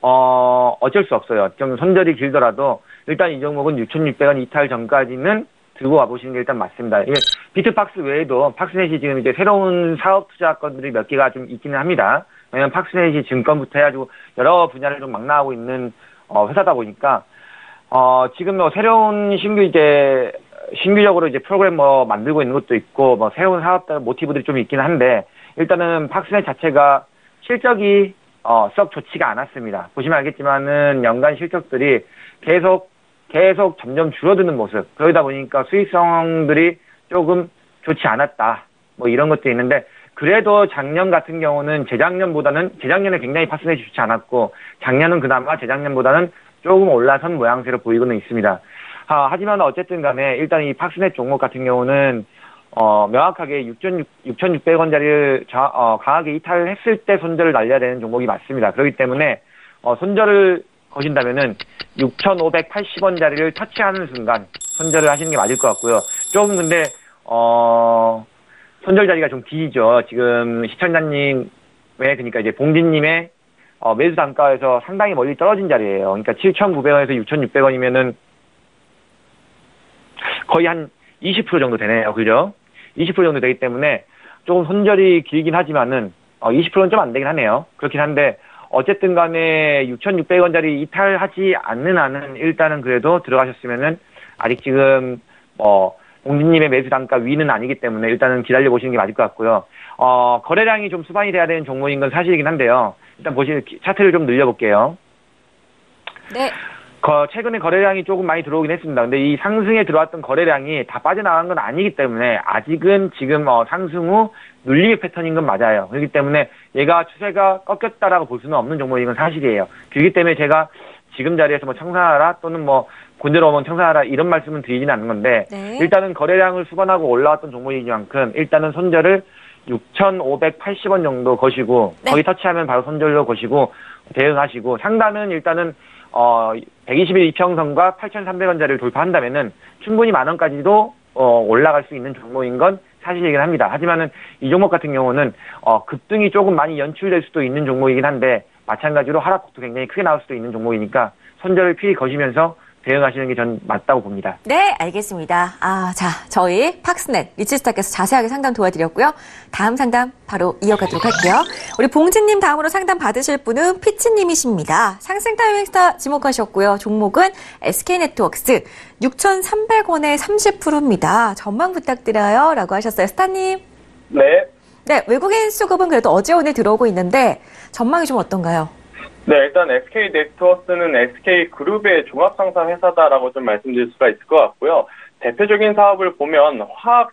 어쩔 수 없어요. 좀 손절이 길더라도 일단 이 종목은 6,600원 이탈 전까지는 들고 와보시는 게 일단 맞습니다. 이게 비트박스 외에도 팍스넷이 지금 이제 새로운 사업 투자건들이 몇 개가 좀 있기는 합니다. 왜냐면 팍스넷이 증권부터 해가지고 여러 분야를 좀 막 나오고 있는 회사다 보니까 지금 뭐 새로운 신규적으로 이제 프로그램 만들고 있는 것도 있고 뭐 새로운 사업들 모티브들이 좀 있긴 한데 일단은 팍스넷 자체가 실적이 썩 좋지가 않았습니다. 보시면 알겠지만은 연간 실적들이 계속 점점 줄어드는 모습. 그러다 보니까 수익성들이 조금 좋지 않았다. 뭐 이런 것도 있는데 그래도 작년 같은 경우는 재작년에 굉장히 팍스넷이 좋지 않았고 작년은 그나마 재작년보다는 조금 올라선 모양새로 보이고는 있습니다. 하지만 어쨌든 간에 일단 이 팍스넷 종목 같은 경우는 명확하게 6,600원짜리를 강하게 이탈했을 때 손절을 날려야 되는 종목이 맞습니다. 그렇기 때문에 손절을 거신다면은 6,580원짜리를 터치하는 순간 손절을 하시는 게 맞을 것 같고요. 조금 근데 손절 자리가 좀 길죠. 지금 시청자님의 그러니까 이제 봉진님의 매수 단가에서 상당히 멀리 떨어진 자리예요. 그러니까 7,900원에서 6,600원이면은 거의 한 20% 정도 되네요. 그죠? 20% 정도 되기 때문에 조금 손절이 길긴 하지만은 20%는 좀 안 되긴 하네요. 그렇긴 한데 어쨌든 간에 6,600원짜리 이탈하지 않는 한은 일단은 그래도 들어가셨으면은 아직 지금 봉진님의 매수 단가 위는 아니기 때문에 일단은 기다려 보시는 게 맞을 것 같고요. 거래량이 좀 수반이 돼야 되는 종목인 건 사실이긴 한데요. 일단 차트를 좀 늘려볼게요. 네. 최근에 거래량이 조금 많이 들어오긴 했습니다. 근데 이 상승에 들어왔던 거래량이 다 빠져나간 건 아니기 때문에 아직은 지금 상승 후 눌림의 패턴인 건 맞아요. 그렇기 때문에 얘가 추세가 꺾였다라고 볼 수는 없는 종목인 건 사실이에요. 그렇기 때문에 제가 지금 자리에서 청산하라 또는 곤드러우면 청산하라 이런 말씀은 드리지는 않는 건데 네. 일단은 거래량을 수반하고 올라왔던 종목이니만큼 일단은 손절을 6,580원 정도 거시고 네. 거기 터치하면 바로 손절로 거시고 대응하시고 상단은 일단은 120일 이평선과 8,300원짜리를 돌파한다면은 충분히 10,000원까지도 올라갈 수 있는 종목인 건 사실이긴 합니다. 하지만은 이 종목 같은 경우는 급등이 조금 많이 연출될 수도 있는 종목이긴 한데 마찬가지로 하락폭도 굉장히 크게 나올 수도 있는 종목이니까 손절을 필히 거시면서 대응하시는 게 전 맞다고 봅니다. 네, 알겠습니다. 자, 저희 팍스넷 리치스탁에서 자세하게 상담 도와드렸고요. 다음 상담 바로 이어가도록 할게요. 우리 봉진님 다음으로 상담 받으실 분은 피치님이십니다. 상승 타이밍 스타 지목하셨고요. 종목은 SK네트워크스 6,300원에 30%입니다. 전망 부탁드려요. 라고 하셨어요. 스타님. 네. 네, 외국인 수급은 그래도 어제 오늘 들어오고 있는데 전망이 좀 어떤가요? 네, 일단 SK네트워크스는 SK그룹의 종합상사 회사다라고 좀 말씀드릴 수가 있을 것 같고요. 대표적인 사업을 보면 화학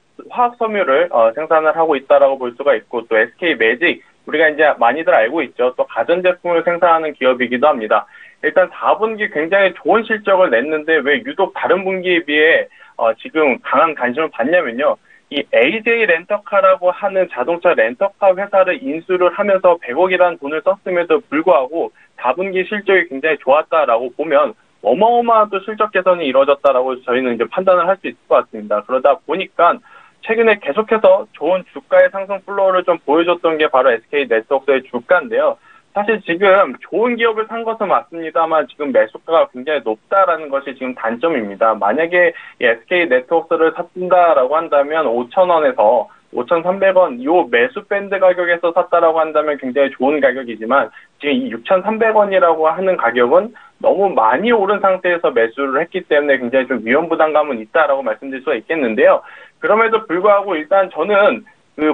섬유를 생산을 하고 있다라고 볼 수가 있고 또 SK매직 우리가 이제 많이들 알고 있죠. 또 가전제품을 생산하는 기업이기도 합니다. 일단 4분기 굉장히 좋은 실적을 냈는데 왜 유독 다른 분기에 비해 지금 강한 관심을 받냐면요. 이 AJ 렌터카라고 하는 자동차 렌터카 회사를 인수를 하면서 100억이라는 돈을 썼음에도 불구하고 4분기 실적이 굉장히 좋았다라고 보면 어마어마한 또 실적 개선이 이루어졌다라고 저희는 이제 판단을 할 수 있을 것 같습니다. 그러다 보니까 최근에 계속해서 좋은 주가의 상승 플로우를 좀 보여줬던 게 바로 SK네트워크스의 주가인데요. 사실 지금 좋은 기업을 산 것은 맞습니다만 지금 매수가가 굉장히 높다라는 것이 지금 단점입니다. 만약에 SK네트워크스를 샀다라고 한다면 5,000원에서 5,300원 이 매수 밴드 가격에서 샀다라고 한다면 굉장히 좋은 가격이지만 지금 이 6,300원이라고 하는 가격은 너무 많이 오른 상태에서 매수를 했기 때문에 굉장히 좀 위험 부담감은 있다라고 말씀드릴 수가 있겠는데요. 그럼에도 불구하고 일단 저는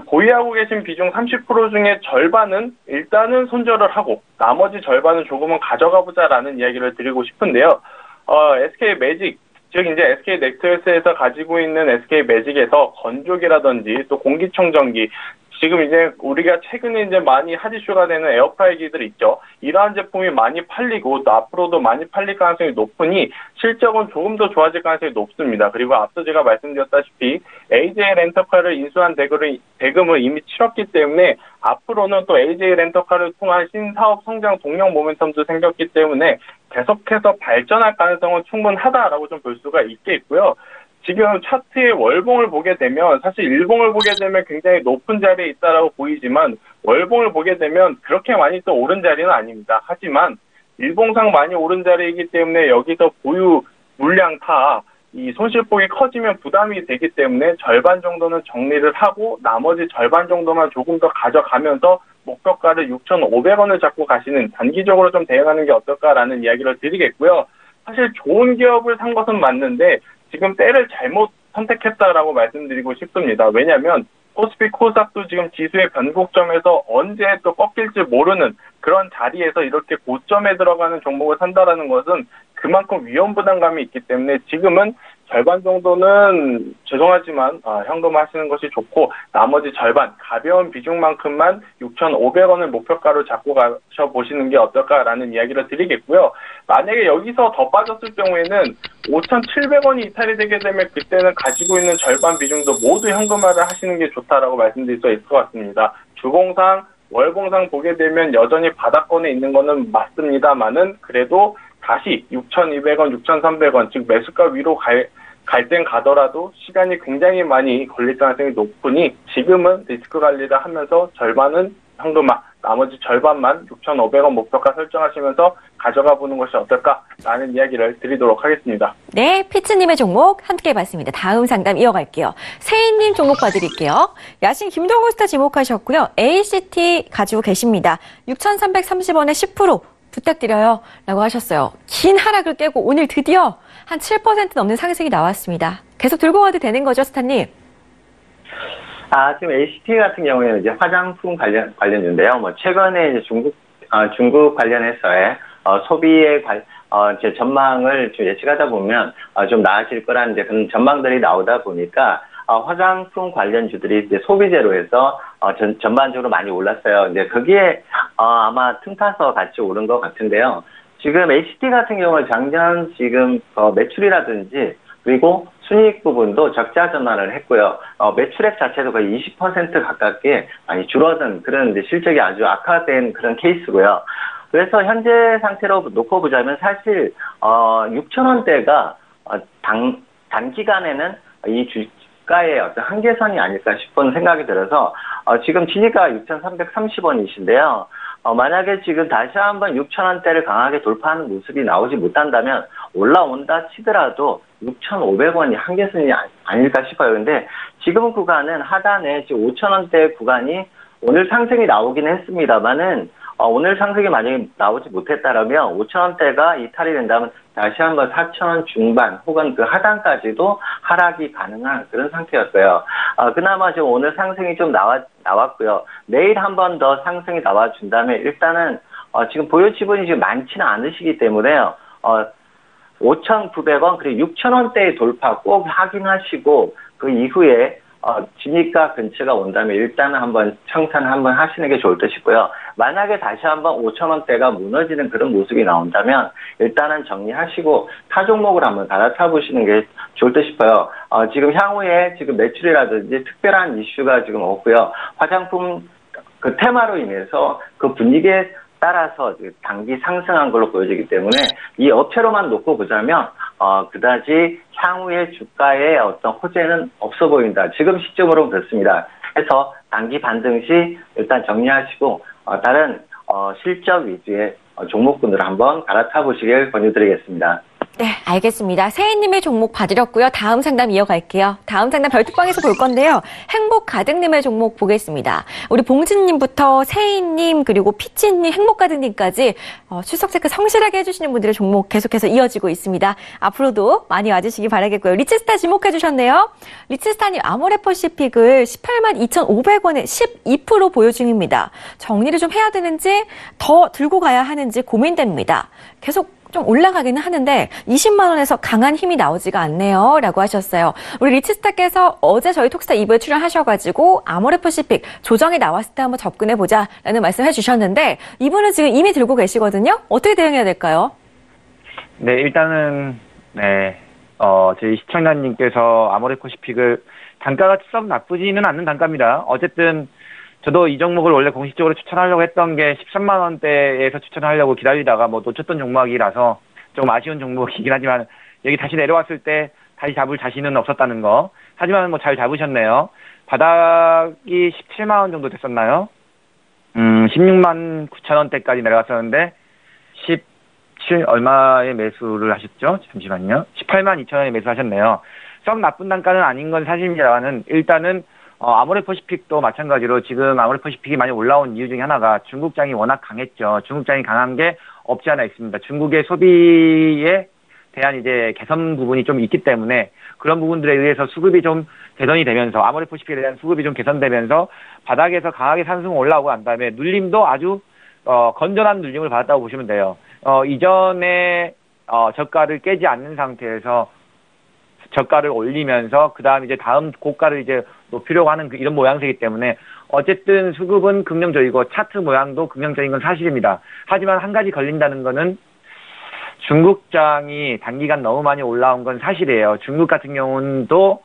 보유하고 계신 비중 30% 중에 절반은 일단은 손절을 하고 나머지 절반은 조금은 가져가 보자라는 이야기를 드리고 싶은데요. SK매직 즉 이제 SK네트워크스에서 가지고 있는 SK매직에서 건조기라든지 또 공기청정기 지금 이제 우리가 최근에 이제 많이 핫 이슈가 되는 에어프라이기들 있죠. 이러한 제품이 많이 팔리고 또 앞으로도 많이 팔릴 가능성이 높으니 실적은 조금 더 좋아질 가능성이 높습니다. 그리고 앞서 제가 말씀드렸다시피 AJ 렌터카를 인수한 대금을 이미 치렀기 때문에 앞으로는 또 AJ 렌터카를 통한 신사업 성장 동력 모멘텀도 생겼기 때문에 계속해서 발전할 가능성은 충분하다라고 좀 볼 수가 있겠고요. 지금 차트의 월봉을 보게 되면 사실 일봉을 보게 되면 굉장히 높은 자리에 있다라고 보이지만 월봉을 보게 되면 그렇게 많이 또 오른 자리는 아닙니다. 하지만 일봉상 많이 오른 자리이기 때문에 여기서 보유 물량 타 이 손실폭이 커지면 부담이 되기 때문에 절반 정도는 정리를 하고 나머지 절반 정도만 조금 더 가져가면서 목표가를 6,500원을 잡고 가시는 단기적으로 좀 대응하는 게 어떨까라는 이야기를 드리겠고요. 사실 좋은 기업을 산 것은 맞는데 지금 때를 잘못 선택했다라고 말씀드리고 싶습니다. 왜냐하면 코스피 코스닥도 지금 지수의 변곡점에서 언제 또 꺾일지 모르는 그런 자리에서 이렇게 고점에 들어가는 종목을 산다라는 것은 그만큼 위험 부담감이 있기 때문에 지금은 절반 정도는 죄송하지만 현금하시는 것이 좋고 나머지 절반 가벼운 비중만큼만 6,500원을 목표가로 잡고 가셔보시는 게 어떨까라는 이야기를 드리겠고요. 만약에 여기서 더 빠졌을 경우에는 5,700원이 이탈이 되게 되면 그때는 가지고 있는 절반 비중도 모두 현금화를 하시는 게 좋다라고 말씀드릴 수 있을 것 같습니다. 주봉상, 월봉상 보게 되면 여전히 바닥권에 있는 거는 맞습니다만은 그래도 다시 6,200원, 6,300원 즉 매수가 위로 갈 땐 가더라도 시간이 굉장히 많이 걸릴 가능성이 높으니 지금은 리스크 관리를 하면서 절반은 현금화, 나머지 절반만 6,500원 목표가 설정하시면서 가져가 보는 것이 어떨까라는 이야기를 드리도록 하겠습니다. 네, 피츠님의 종목 함께 봤습니다. 다음 상담 이어갈게요. 세인님 종목 봐드릴게요. 야신 김동훈 스타 지목하셨고요. ACT 가지고 계십니다. 6,330원에 10% 부탁드려요 라고 하셨어요. 긴 하락을 깨고 오늘 드디어 한 7% 넘는 상승이 나왔습니다. 계속 들고 가도 되는 거죠, 스타님? 지금 ACT 같은 경우에는 이제 화장품 관련주인데요. 최근에 이제 중국 관련해서의 소비의 이제 전망을 좀 예측하다 보면 좀 나아질 거라는 이제 그런 전망들이 나오다 보니까 화장품 관련주들이 이제 소비재로 해서 전반적으로 많이 올랐어요. 이제 거기에 아마 틈타서 같이 오른 것 같은데요. 지금 ACT 같은 경우는 작년 지금 매출이라든지 그리고 순이익 부분도 적자 전환을 했고요. 매출액 자체도 거의 20% 가깝게 많이 줄어든 그런 이제 실적이 아주 악화된 그런 케이스고요. 그래서 현재 상태로 놓고 보자면 사실 6,000원대가 단기간에는 이 주가의 어떤 한계선이 아닐까 싶은 생각이 들어서 지금 진입가 6,330원이신데요. 만약에 지금 다시 한번 6,000원대를 강하게 돌파하는 모습이 나오지 못한다면 올라온다 치더라도 6,500원이 한계선이 아닐까 싶어요. 근데 지금 구간은 하단에 지금 5,000원대 구간이 오늘 상승이 나오긴 했습니다만은 오늘 상승이 만약에 나오지 못했다라면 5,000원대가 이탈이 된다면 다시 한번 4,000원 중반 혹은 그 하단까지도 하락이 가능한 그런 상태였어요. 그나마 지금 오늘 상승이 좀 나왔고요. 내일 한 번 더 상승이 나와준다면 일단은 지금 보유 지분이 지금 많지는 않으시기 때문에요. 5,900원 그리고 6,000원대의 돌파 꼭 확인하시고 그 이후에 진입가 근처가 온다면 일단은 한번 청산 한번 하시는 게 좋을 듯 싶고요. 만약에 다시 한번 5,000원대가 무너지는 그런 모습이 나온다면 일단은 정리하시고 타 종목을 한번 갈아타 보시는 게 좋을 듯 싶어요. 지금 향후에 지금 매출이라든지 특별한 이슈가 지금 없고요. 화장품 그 테마로 인해서 그 분위기에 따라서 단기 상승한 걸로 보여지기 때문에 이 업체로만 놓고 보자면 그다지 향후의 주가의 어떤 호재는 없어 보인다. 지금 시점으로는 그렇습니다. 그래서 단기 반등 시 일단 정리하시고 다른 실적 위주의 종목군으로 한번 갈아타 보시길 권유드리겠습니다. 네, 알겠습니다. 세인님의 종목 봐드렸고요. 다음 상담 이어갈게요. 다음 상담 별투방에서 볼 건데요. 행복가득님의 종목 보겠습니다. 우리 봉진님부터 세인님 그리고 피치님, 행복가득님까지 출석 체크 성실하게 해주시는 분들의 종목 계속해서 이어지고 있습니다. 앞으로도 많이 와주시기 바라겠고요. 리츠스타 지목해주셨네요. 리츠스타님 아모레퍼시픽을 182,500원에 12% 보유 중입니다. 정리를 좀 해야 되는지 더 들고 가야 하는지 고민됩니다. 계속 좀 올라가기는 하는데 20만 원에서 강한 힘이 나오지가 않네요. 라고 하셨어요. 우리 리치스타께서 어제 저희 톡스타 2부에 출연하셔가지고 아모레퍼시픽 조정이 나왔을 때 한번 접근해보자 라는 말씀 해주셨는데 이분은 지금 이미 들고 계시거든요. 어떻게 대응해야 될까요? 네, 일단은 저희 시청자님께서 아모레퍼시픽을 단가가 썩 나쁘지는 않는 단가입니다. 어쨌든 저도 이 종목을 원래 공식적으로 추천하려고 했던 게 13만 원대에서 추천하려고 기다리다가 뭐 놓쳤던 종목이라서 조금 아쉬운 종목이긴 하지만 여기 다시 내려왔을 때 다시 잡을 자신은 없었다는 거. 하지만 뭐 잘 잡으셨네요. 바닥이 17만 원 정도 됐었나요? 16만 9천 원대까지 내려갔었는데 17 얼마에 매수를 하셨죠? 잠시만요. 18만 2천 원에 매수하셨네요. 썩 나쁜 단가는 아닌 건 사실입니다만은 일단은 아모레퍼시픽도 마찬가지로 지금 아모레퍼시픽이 많이 올라온 이유 중에 하나가 중국장이 워낙 강했죠. 중국장이 강한 게 없지 않아 있습니다. 중국의 소비에 대한 이제 개선 부분이 좀 있기 때문에 그런 부분들에 의해서 수급이 좀 개선이 되면서 아모레퍼시픽에 대한 수급이 좀 개선되면서 바닥에서 강하게 상승 올라오고 난 다음에 눌림도 아주 건전한 눌림을 받았다고 보시면 돼요. 이전에 저가를 깨지 않는 상태에서 저가를 올리면서 그다음 이제 다음 고가를 이제 높이려고 하는 이런 모양새이기 때문에 어쨌든 수급은 긍정적이고 차트 모양도 긍정적인 건 사실입니다. 하지만 한 가지 걸린다는 거는 중국장이 단기간 너무 많이 올라온 건 사실이에요. 중국 같은 경우도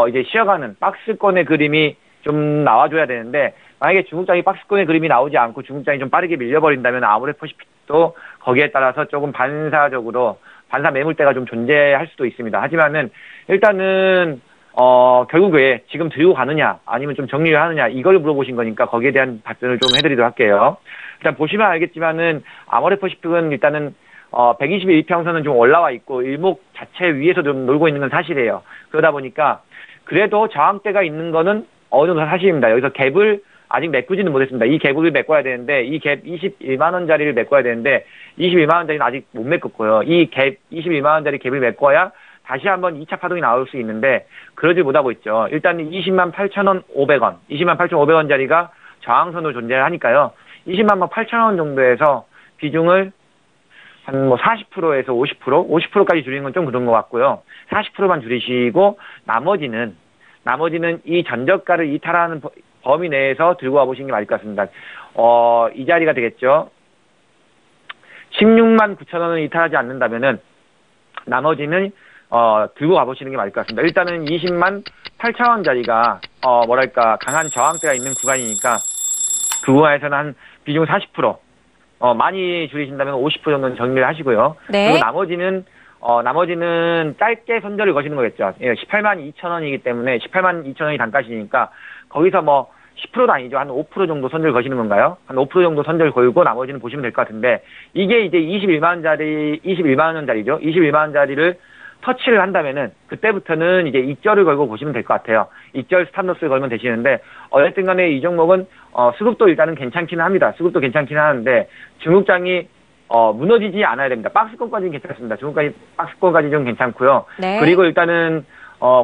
이제 쉬어가는 박스권의 그림이 좀 나와줘야 되는데 만약에 중국장이 박스권의 그림이 나오지 않고 중국장이 좀 빠르게 밀려버린다면 아모레퍼시픽도 거기에 따라서 조금 반사 매물대가 좀 존재할 수도 있습니다. 하지만은 일단은 결국에 지금 들고 가느냐 아니면 좀 정리를 하느냐 이걸 물어보신 거니까 거기에 대한 답변을 좀 해드리도록 할게요. 일단 보시면 알겠지만은 아모레퍼시픽은 일단은 121평선은 좀 올라와 있고 일목 자체 위에서 좀 놀고 있는 건 사실이에요. 그러다 보니까 그래도 저항대가 있는 거는 어느 정도 사실입니다. 여기서 갭을 아직 메꾸지는 못했습니다. 이 갭을 메꿔야 되는데 이 갭 21만 원짜리를 메꿔야 되는데 21만 원짜리는 아직 못 메꿨고요. 이 갭 21만 원짜리 갭을 메꿔야 다시 한번 2차 파동이 나올 수 있는데 그러지 못하고 있죠. 일단 20만 8천 원 500원, 20만 8천 500원짜리가 저항선으로 존재하니까요. 20만 8천 원 정도에서 비중을 한 뭐 40%에서 50%까지 줄이는 건 좀 그런 것 같고요. 40%만 줄이시고 나머지는 이 전저가를 이탈하는 범위 내에서 들고 와보시는 게 맞을 것 같습니다. 이 자리가 되겠죠. 16만 9천 원을 이탈하지 않는다면은 나머지는 들고 가보시는 게 맞을 것 같습니다. 일단은 20만 8천 원짜리가 강한 저항대가 있는 구간이니까 그 구간에서는 한 비중 40% 많이 줄이신다면 50% 정도는 정리를 하시고요. 네. 그리고 나머지는 짧게 손절을 거시는 거겠죠. 18만 2천 원이기 때문에 18만 2천 원이 단가시니까 거기서 뭐 10%도 아니죠. 한 5% 정도 손절 거시는 건가요? 한 5% 정도 손절 걸고 나머지는 보시면 될 것 같은데 이게 이제 21만 원짜리죠. 21만 원짜리를 터치를 한다면은 그때부터는 이제 익절을 걸고 보시면 될 것 같아요. 익절 스탑로스를 걸면 되시는데 어쨌든 간에 이 종목은 수급도 일단은 괜찮기는 합니다. 수급도 괜찮기는 하는데 중국장이 무너지지 않아야 됩니다. 박스권까지는 괜찮습니다. 중국까지 박스권까지 좀 괜찮고요. 네. 그리고 일단은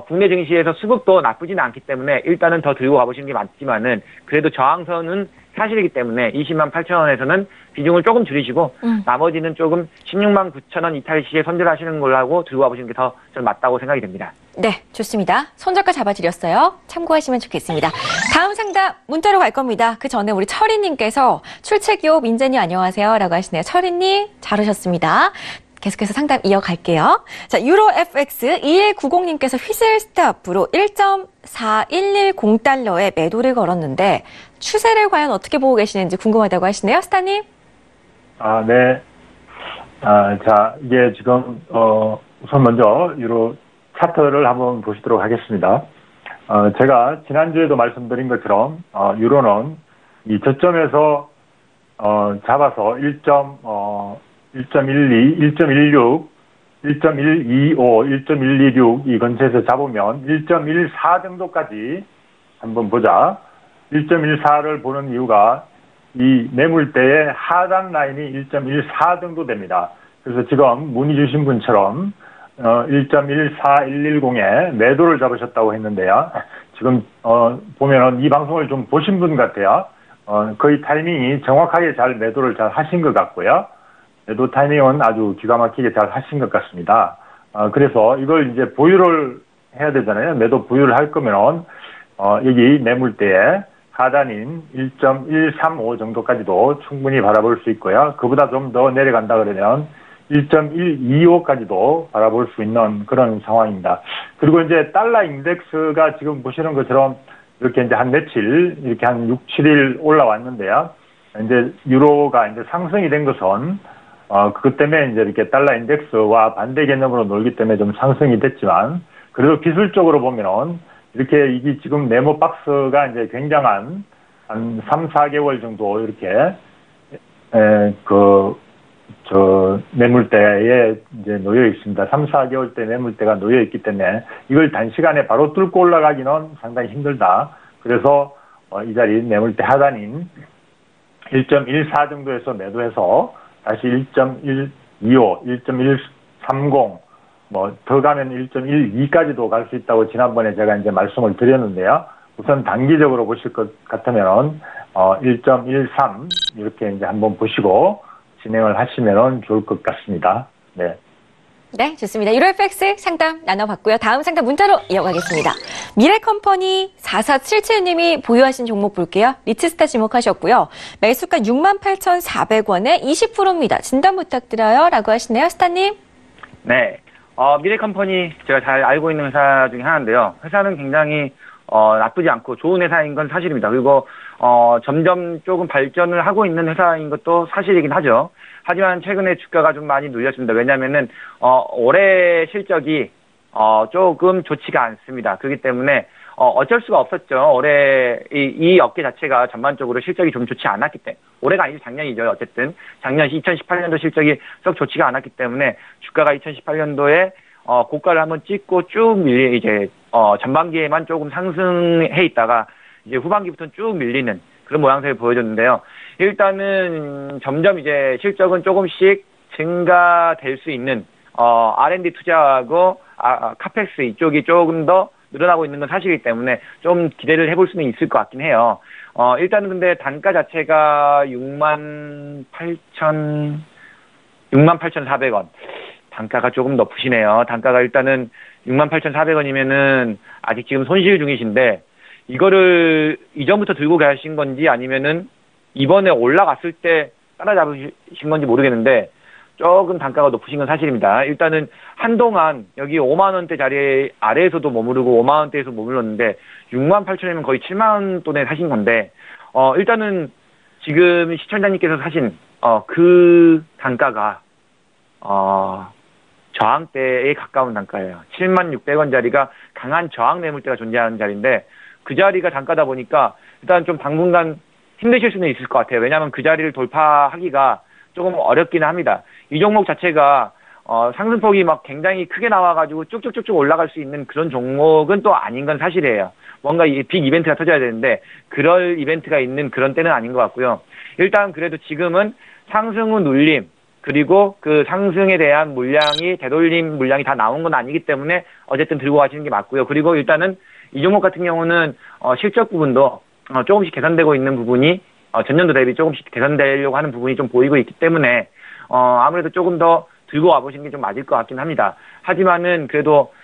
국내 증시에서 수급도 나쁘지는 않기 때문에 일단은 더 들고 가보시는 게 맞지만은 그래도 저항선은 사실이기 때문에 20만 8천 원에서는 비중을 조금 줄이시고 나머지는 조금 16만 9천 원 이탈 시에 손절하시는 걸로 하고 들고 가보시는 게 더 좀 맞다고 생각이 됩니다. 네, 좋습니다. 손절가 잡아드렸어요. 참고하시면 좋겠습니다. 다음 상담 문자로 갈 겁니다. 그 전에 우리 철이님께서 출첵기호 민재님 안녕하세요 라고 하시네요. 철이님 잘 오셨습니다. 계속해서 상담 이어갈게요. 자, 유로 FX 2190님께서 휘슬 스탑으로 1.4110달러에 매도를 걸었는데 추세를 과연 어떻게 보고 계시는지 궁금하다고 하시네요. 스타님. 네. 자, 이게 지금 우선 먼저 유로 차트를 한번 보시도록 하겠습니다. 제가 지난주에도 말씀드린 것처럼 유로는 이 저점에서 잡아서 1.12, 1.16, 1.125, 1.126 이 근처에서 잡으면 1.14 정도까지 한번 보자. 1.14를 보는 이유가 이 매물대의 하단 라인이 1.14 정도 됩니다. 그래서 지금 문의 주신 분처럼 1.14110에 매도를 잡으셨다고 했는데요. 지금 보면은 이 방송을 좀 보신 분 같아요. 거의 타이밍이 정확하게 잘 매도를 잘 하신 것 같고요. 매도 타이밍은 아주 기가 막히게 잘 하신 것 같습니다. 그래서 이걸 이제 보유를 해야 되잖아요. 매도 보유를 할 거면 여기 매물대에 하단인 1.135 정도까지도 충분히 바라볼 수 있고요. 그보다 좀 더 내려간다 그러면 1.125까지도 바라볼 수 있는 그런 상황입니다. 그리고 이제 달러 인덱스가 지금 보시는 것처럼 이렇게 이제 한 며칠, 이렇게 한 6, 7일 올라왔는데요. 이제 유로가 이제 상승이 된 것은 그것 때문에 이제 이렇게 달러 인덱스와 반대 개념으로 놀기 때문에 좀 상승이 됐지만, 그래도 기술적으로 보면은 이렇게 이게 지금 네모 박스가 이제 굉장한 한 3, 4개월 정도 이렇게 매물대에 이제 놓여 있습니다. 3, 4개월대 매물대가 놓여 있기 때문에 이걸 단시간에 바로 뚫고 올라가기는 상당히 힘들다. 그래서 이 자리 매물대 하단인 1.14 정도에서 매도해서 다시 1.125, 1.130 더 가면 1.12까지도 갈 수 있다고 지난번에 제가 이제 말씀을 드렸는데요. 우선 단기적으로 보실 것 같으면 1.13 이렇게 이제 한번 보시고 진행을 하시면 좋을 것 같습니다. 네. 네, 좋습니다. 1월 팩스 상담 나눠봤고요. 다음 상담 문자로 이어가겠습니다. 미래컴퍼니 4477님이 보유하신 종목 볼게요. 리츠스타 지목하셨고요. 매수가 68,400원에 20%입니다. 진단 부탁드려요. 라고 하시네요. 스타님. 네. 미래컴퍼니 제가 잘 알고 있는 회사 중에 하나인데요. 회사는 굉장히 나쁘지 않고 좋은 회사인 건 사실입니다. 그리고 점점 조금 발전을 하고 있는 회사인 것도 사실이긴 하죠. 하지만 최근에 주가가 좀 많이 눌렸습니다. 왜냐면은 올해 실적이 조금 좋지가 않습니다. 그렇기 때문에 어쩔 수가 없었죠. 올해 이 업계 자체가 전반적으로 실적이 좀 좋지 않았기 때문에, 올해가 아니죠, 작년이죠. 어쨌든 작년 2018년도 실적이 썩 좋지가 않았기 때문에 주가가 2018년도에 고가를 한번 찍고 쭉 이제 전반기에만 조금 상승해 있다가 이제 후반기부터는 쭉 밀리는 그런 모양새를 보여줬는데요. 일단은 점점 이제 실적은 조금씩 증가될 수 있는 R&D 투자하고 카펙스 이쪽이 조금 더 늘어나고 있는 건 사실이기 때문에 좀 기대를 해볼 수는 있을 것 같긴 해요. 일단은 근데 단가 자체가 68,400원. 단가가 조금 높으시네요. 단가가 일단은 68,400원이면은 아직 지금 손실 중이신데, 이거를 이전부터 들고 가신 건지 아니면은 이번에 올라갔을 때 따라잡으신 건지 모르겠는데 조금 단가가 높으신 건 사실입니다. 일단은 한동안 여기 5만원대 자리 아래에서도 머무르고 5만원대에서 머물렀는데 68,000원이면 거의 7만원 돈에 사신 건데, 일단은 지금 시청자님께서 사신 그 단가가 저항대에 가까운 단가예요. 76,600원 자리가 강한 저항 매물대가 존재하는 자리인데, 그 자리가 단가다 보니까 일단 좀 당분간 힘드실 수는 있을 것 같아요. 왜냐하면 그 자리를 돌파하기가 조금 어렵기는 합니다. 이 종목 자체가 상승폭이 막 굉장히 크게 나와가지고 쭉쭉쭉쭉 올라갈 수 있는 그런 종목은 또 아닌 건 사실이에요. 뭔가 이 빅 이벤트가 터져야 되는데 그럴 이벤트가 있는 그런 때는 아닌 것 같고요. 일단 그래도 지금은 상승 후 눌림, 그리고 그 상승에 대한 물량이, 되돌림 물량이 다 나온 건 아니기 때문에 어쨌든 들고 가시는 게 맞고요. 그리고 일단은 이 종목 같은 경우는 실적 부분도 조금씩 개선되고 있는 부분이 전년도 대비 조금씩 개선되려고 하는 부분이 좀 보이고 있기 때문에 아무래도 조금 더 들고 와보시는 게 좀 맞을 것 같긴 합니다. 하지만은 그래도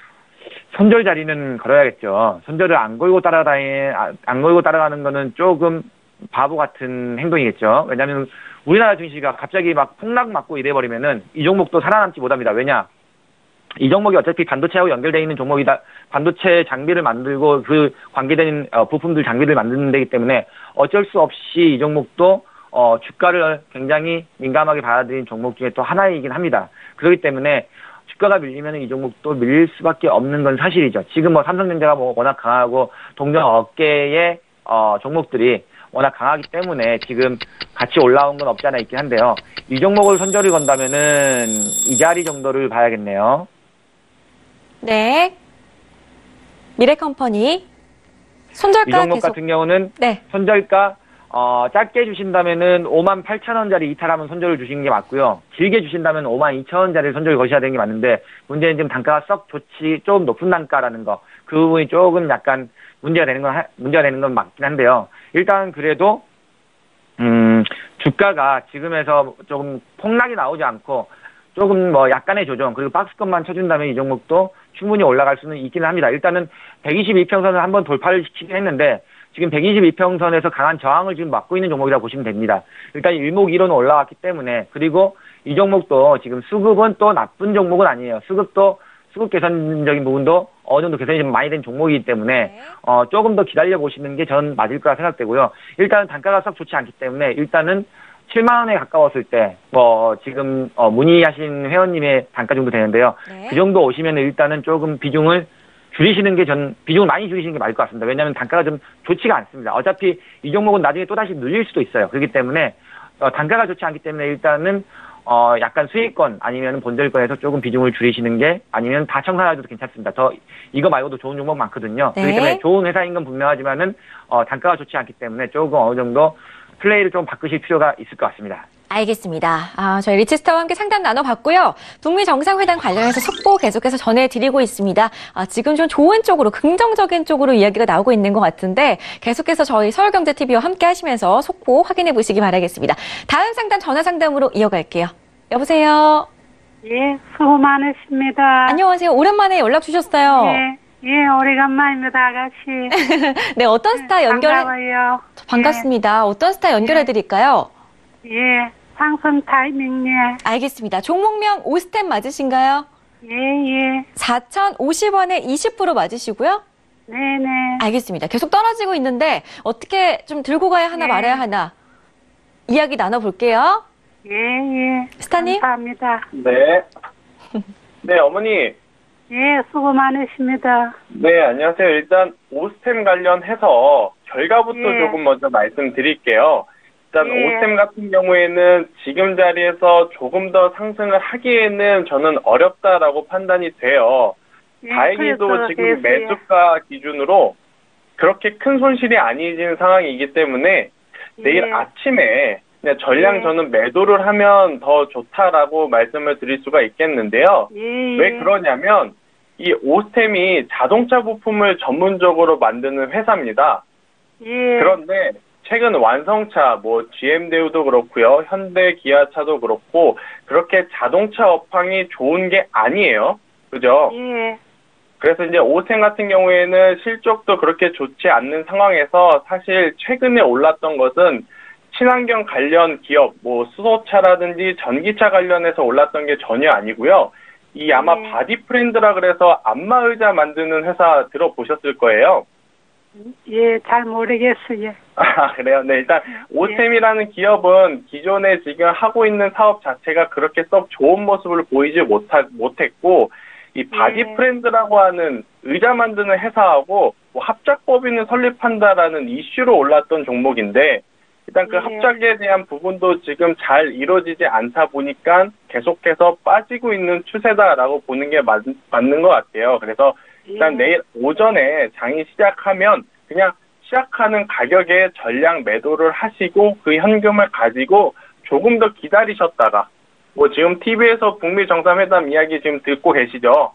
손절 자리는 걸어야겠죠. 손절을 안 걸고 따라가는 거는 조금 바보 같은 행동이겠죠. 왜냐하면 우리나라 증시가 갑자기 막 폭락 맞고 이래버리면은 이 종목도 살아남지 못합니다. 왜냐? 이 종목이 어차피 반도체하고 연결되어 있는 종목이다. 반도체 장비를 만들고 그 관계된 부품들 장비를 만드는 데이기 때문에 어쩔 수 없이 이 종목도 주가를 굉장히 민감하게 받아들인 종목 중에 또 하나이긴 합니다. 그렇기 때문에 주가가 밀리면 이 종목도 밀릴 수밖에 없는 건 사실이죠. 지금 뭐 삼성전자가 워낙 강하고 동전 업계의 종목들이 워낙 강하기 때문에 지금 같이 올라온 건 없지 않아 있긴 한데요. 이 종목을 손절을 건다면은 이 자리 정도를 봐야겠네요. 네. 미래컴퍼니 손절가 이 종목 계속. 같은 경우는 네. 손절가 짧게 주신다면은 58,000원짜리 이탈하면 손절을 주시는 게 맞고요. 길게 주신다면 52,000원짜리 손절을 거셔야 되는 게 맞는데, 문제는 지금 단가가 썩 좋지, 조금 높은 단가라는 거, 그 부분이 조금 약간 문제가 되는 건 맞긴 한데요. 일단 그래도 주가가 지금에서 조금 폭락이 나오지 않고 조금 뭐 약간의 조정 그리고 박스권만 쳐준다면 이 종목도 충분히 올라갈 수는 있기는 합니다. 일단은 122평선을 한번 돌파를 시키긴 했는데 지금 122평선에서 강한 저항을 지금 막고 있는 종목이라고 보시면 됩니다. 일단 일목이로는 올라왔기 때문에 그리고 이 종목도 지금 수급은 또 나쁜 종목은 아니에요. 수급 개선적인 부분도 어느 정도 개선이 좀 많이 된 종목이기 때문에 조금 더 기다려 보시는 게 전 맞을 거라 생각되고요. 일단은 단가가 썩 좋지 않기 때문에 일단은 7만 원에 가까웠을 때 지금 문의하신 회원님의 단가 정도 되는데요. 네. 그 정도 오시면 일단은 조금 비중을 줄이시는 게 비중을 많이 줄이시는 게 맞을 것 같습니다. 왜냐하면 단가가 좀 좋지가 않습니다. 어차피 이 종목은 나중에 또 다시 눌릴 수도 있어요. 그렇기 때문에 단가가 좋지 않기 때문에 일단은 약간 수익권 아니면 본절권에서 조금 비중을 줄이시는 게 아니면 다 청산해도 괜찮습니다. 이거 말고도 좋은 종목 많거든요. 네. 그렇기 때문에 좋은 회사인 건 분명하지만은 단가가 좋지 않기 때문에 조금 어느 정도 플레이를 좀 바꾸실 필요가 있을 것 같습니다. 알겠습니다. 저희 리치스타와 함께 상담 나눠봤고요. 북미 정상회담 관련해서 속보 계속해서 전해드리고 있습니다. 지금 좀 좋은 쪽으로, 긍정적인 쪽으로 이야기가 나오고 있는 것 같은데 계속해서 저희 서울경제TV와 함께 하시면서 속보 확인해 보시기 바라겠습니다. 다음 상담 전화 상담으로 이어갈게요. 여보세요? 예, 수고 많으십니다. 안녕하세요. 오랜만에 연락 주셨어요. 예, 오래간만입니다, 아가씨. 네, 어떤 스타 반가워요. 반갑습니다. 어떤 스타 연결해 드릴까요? 예, 상승 타이밍, 예. 알겠습니다. 종목명 오스템 맞으신가요? 예. 4,050원에 20% 맞으시고요? 네네. 알겠습니다. 계속 떨어지고 있는데 어떻게 좀 들고 가야 하나 말아야 하나 이야기 나눠볼게요. 예. 스타님? 감사합니다. 네. 네, 어머니. 예, 수고 많으십니다. 네, 안녕하세요. 일단 오스템 관련해서 결과부터 조금 먼저 말씀드릴게요. 일단 오스템 같은 경우에는 지금 자리에서 조금 더 상승을 하기에는 저는 어렵다라고 판단이 돼요. 다행히도 지금 매수가 기준으로 그렇게 큰 손실이 아니진 상황이기 때문에 내일 아침에 그냥 전량 저는 매도를 하면 더 좋다라고 말씀을 드릴 수가 있겠는데요. 왜 그러냐면 이 오스템이 자동차 부품을 전문적으로 만드는 회사입니다. 그런데 최근 완성차, GM대우도 그렇고요. 현대 기아차도 그렇고 그렇게 자동차 업황이 좋은 게 아니에요. 그죠? 그래서 이제 오스템 같은 경우에는 실적도 그렇게 좋지 않는 상황에서 사실 최근에 올랐던 것은 친환경 관련 기업, 수소차라든지 전기차 관련해서 올랐던 게 전혀 아니고요. 이 아마 바디프렌드라 그래서 안마의자 만드는 회사 들어보셨을 거예요. 예, 잘 모르겠어요. 그래요? 네, 일단 오스템이라는 기업은 기존에 지금 하고 있는 사업 자체가 그렇게 썩 좋은 모습을 보이지 못했고 이 바디프렌드라고 하는 의자 만드는 회사하고 합작법인을 설립한다라는 이슈로 올랐던 종목인데 일단 그 합작에 대한 부분도 지금 잘 이루어지지 않다 보니까 계속해서 빠지고 있는 추세다라고 보는 게 맞는 것 같아요. 그래서 일단 내일 오전에 장이 시작하면 그냥 시작하는 가격에 전량 매도를 하시고 그 현금을 가지고 조금 더 기다리셨다가 지금 TV에서 북미 정상회담 이야기 지금 듣고 계시죠?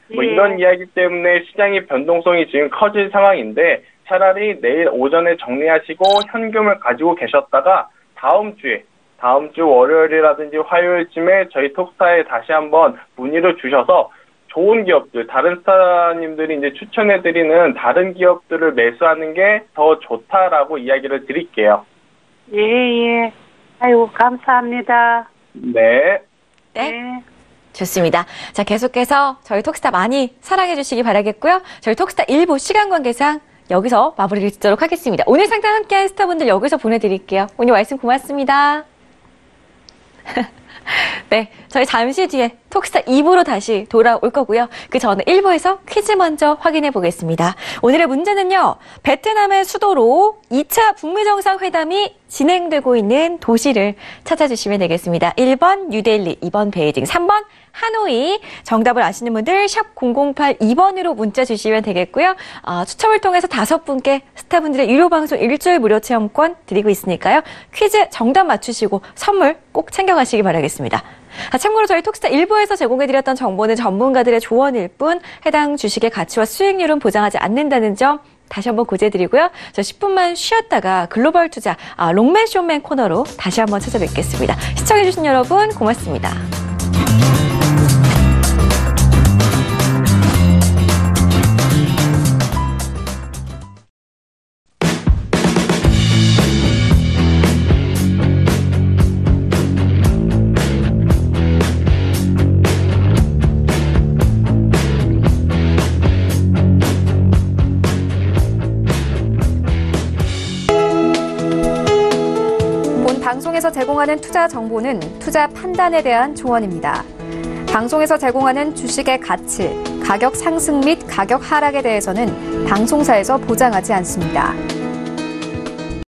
이런 이야기 때문에 시장의 변동성이 지금 커질 상황인데 차라리 내일 오전에 정리하시고 현금을 가지고 계셨다가 다음 주 월요일이라든지 화요일쯤에 저희 톡스타에 다시 한번 문의를 주셔서 좋은 기업들, 다른 스타님들이 이제 추천해드리는 다른 기업들을 매수하는 게 더 좋다라고 이야기를 드릴게요. 예. 아이고, 감사합니다. 네. 좋습니다. 자, 계속해서 저희 톡스타 많이 사랑해 주시기 바라겠고요. 저희 톡스타 1부 시간 관계상 여기서 마무리를 짓도록 하겠습니다. 오늘 상담 함께한 스타분들 여기서 보내드릴게요. 오늘 말씀 고맙습니다. 네, 저희 잠시 뒤에 톡스타 2부로 다시 돌아올 거고요. 그 전에 1부에서 퀴즈 먼저 확인해 보겠습니다. 오늘의 문제는요. 베트남의 수도로 2차 북미 정상회담이 진행되고 있는 도시를 찾아주시면 되겠습니다. 1번 뉴델리, 2번 베이징, 3번 하노이. 정답을 아시는 분들 샵 0082번으로 문자 주시면 되겠고요. 추첨을 통해서 5분께 스타분들의 유료 방송 일주일 무료 체험권 드리고 있으니까요. 퀴즈 정답 맞추시고 선물 꼭 챙겨가시기 바라겠습니다. 참고로 저희 톡스타 1부에서 제공해드렸던 정보는 전문가들의 조언일 뿐 해당 주식의 가치와 수익률은 보장하지 않는다는 점 다시 한번 고지해드리고요. 저 10분만 쉬었다가 글로벌 투자 롱맨 쇼맨 코너로 다시 한번 찾아뵙겠습니다. 시청해주신 여러분 고맙습니다. 방송에서 제공하는 투자 정보는 투자 판단에 대한 조언입니다. 방송에서 제공하는 주식의 가치, 가격 상승 및 가격 하락에 대해서는 방송사에서 보장하지 않습니다.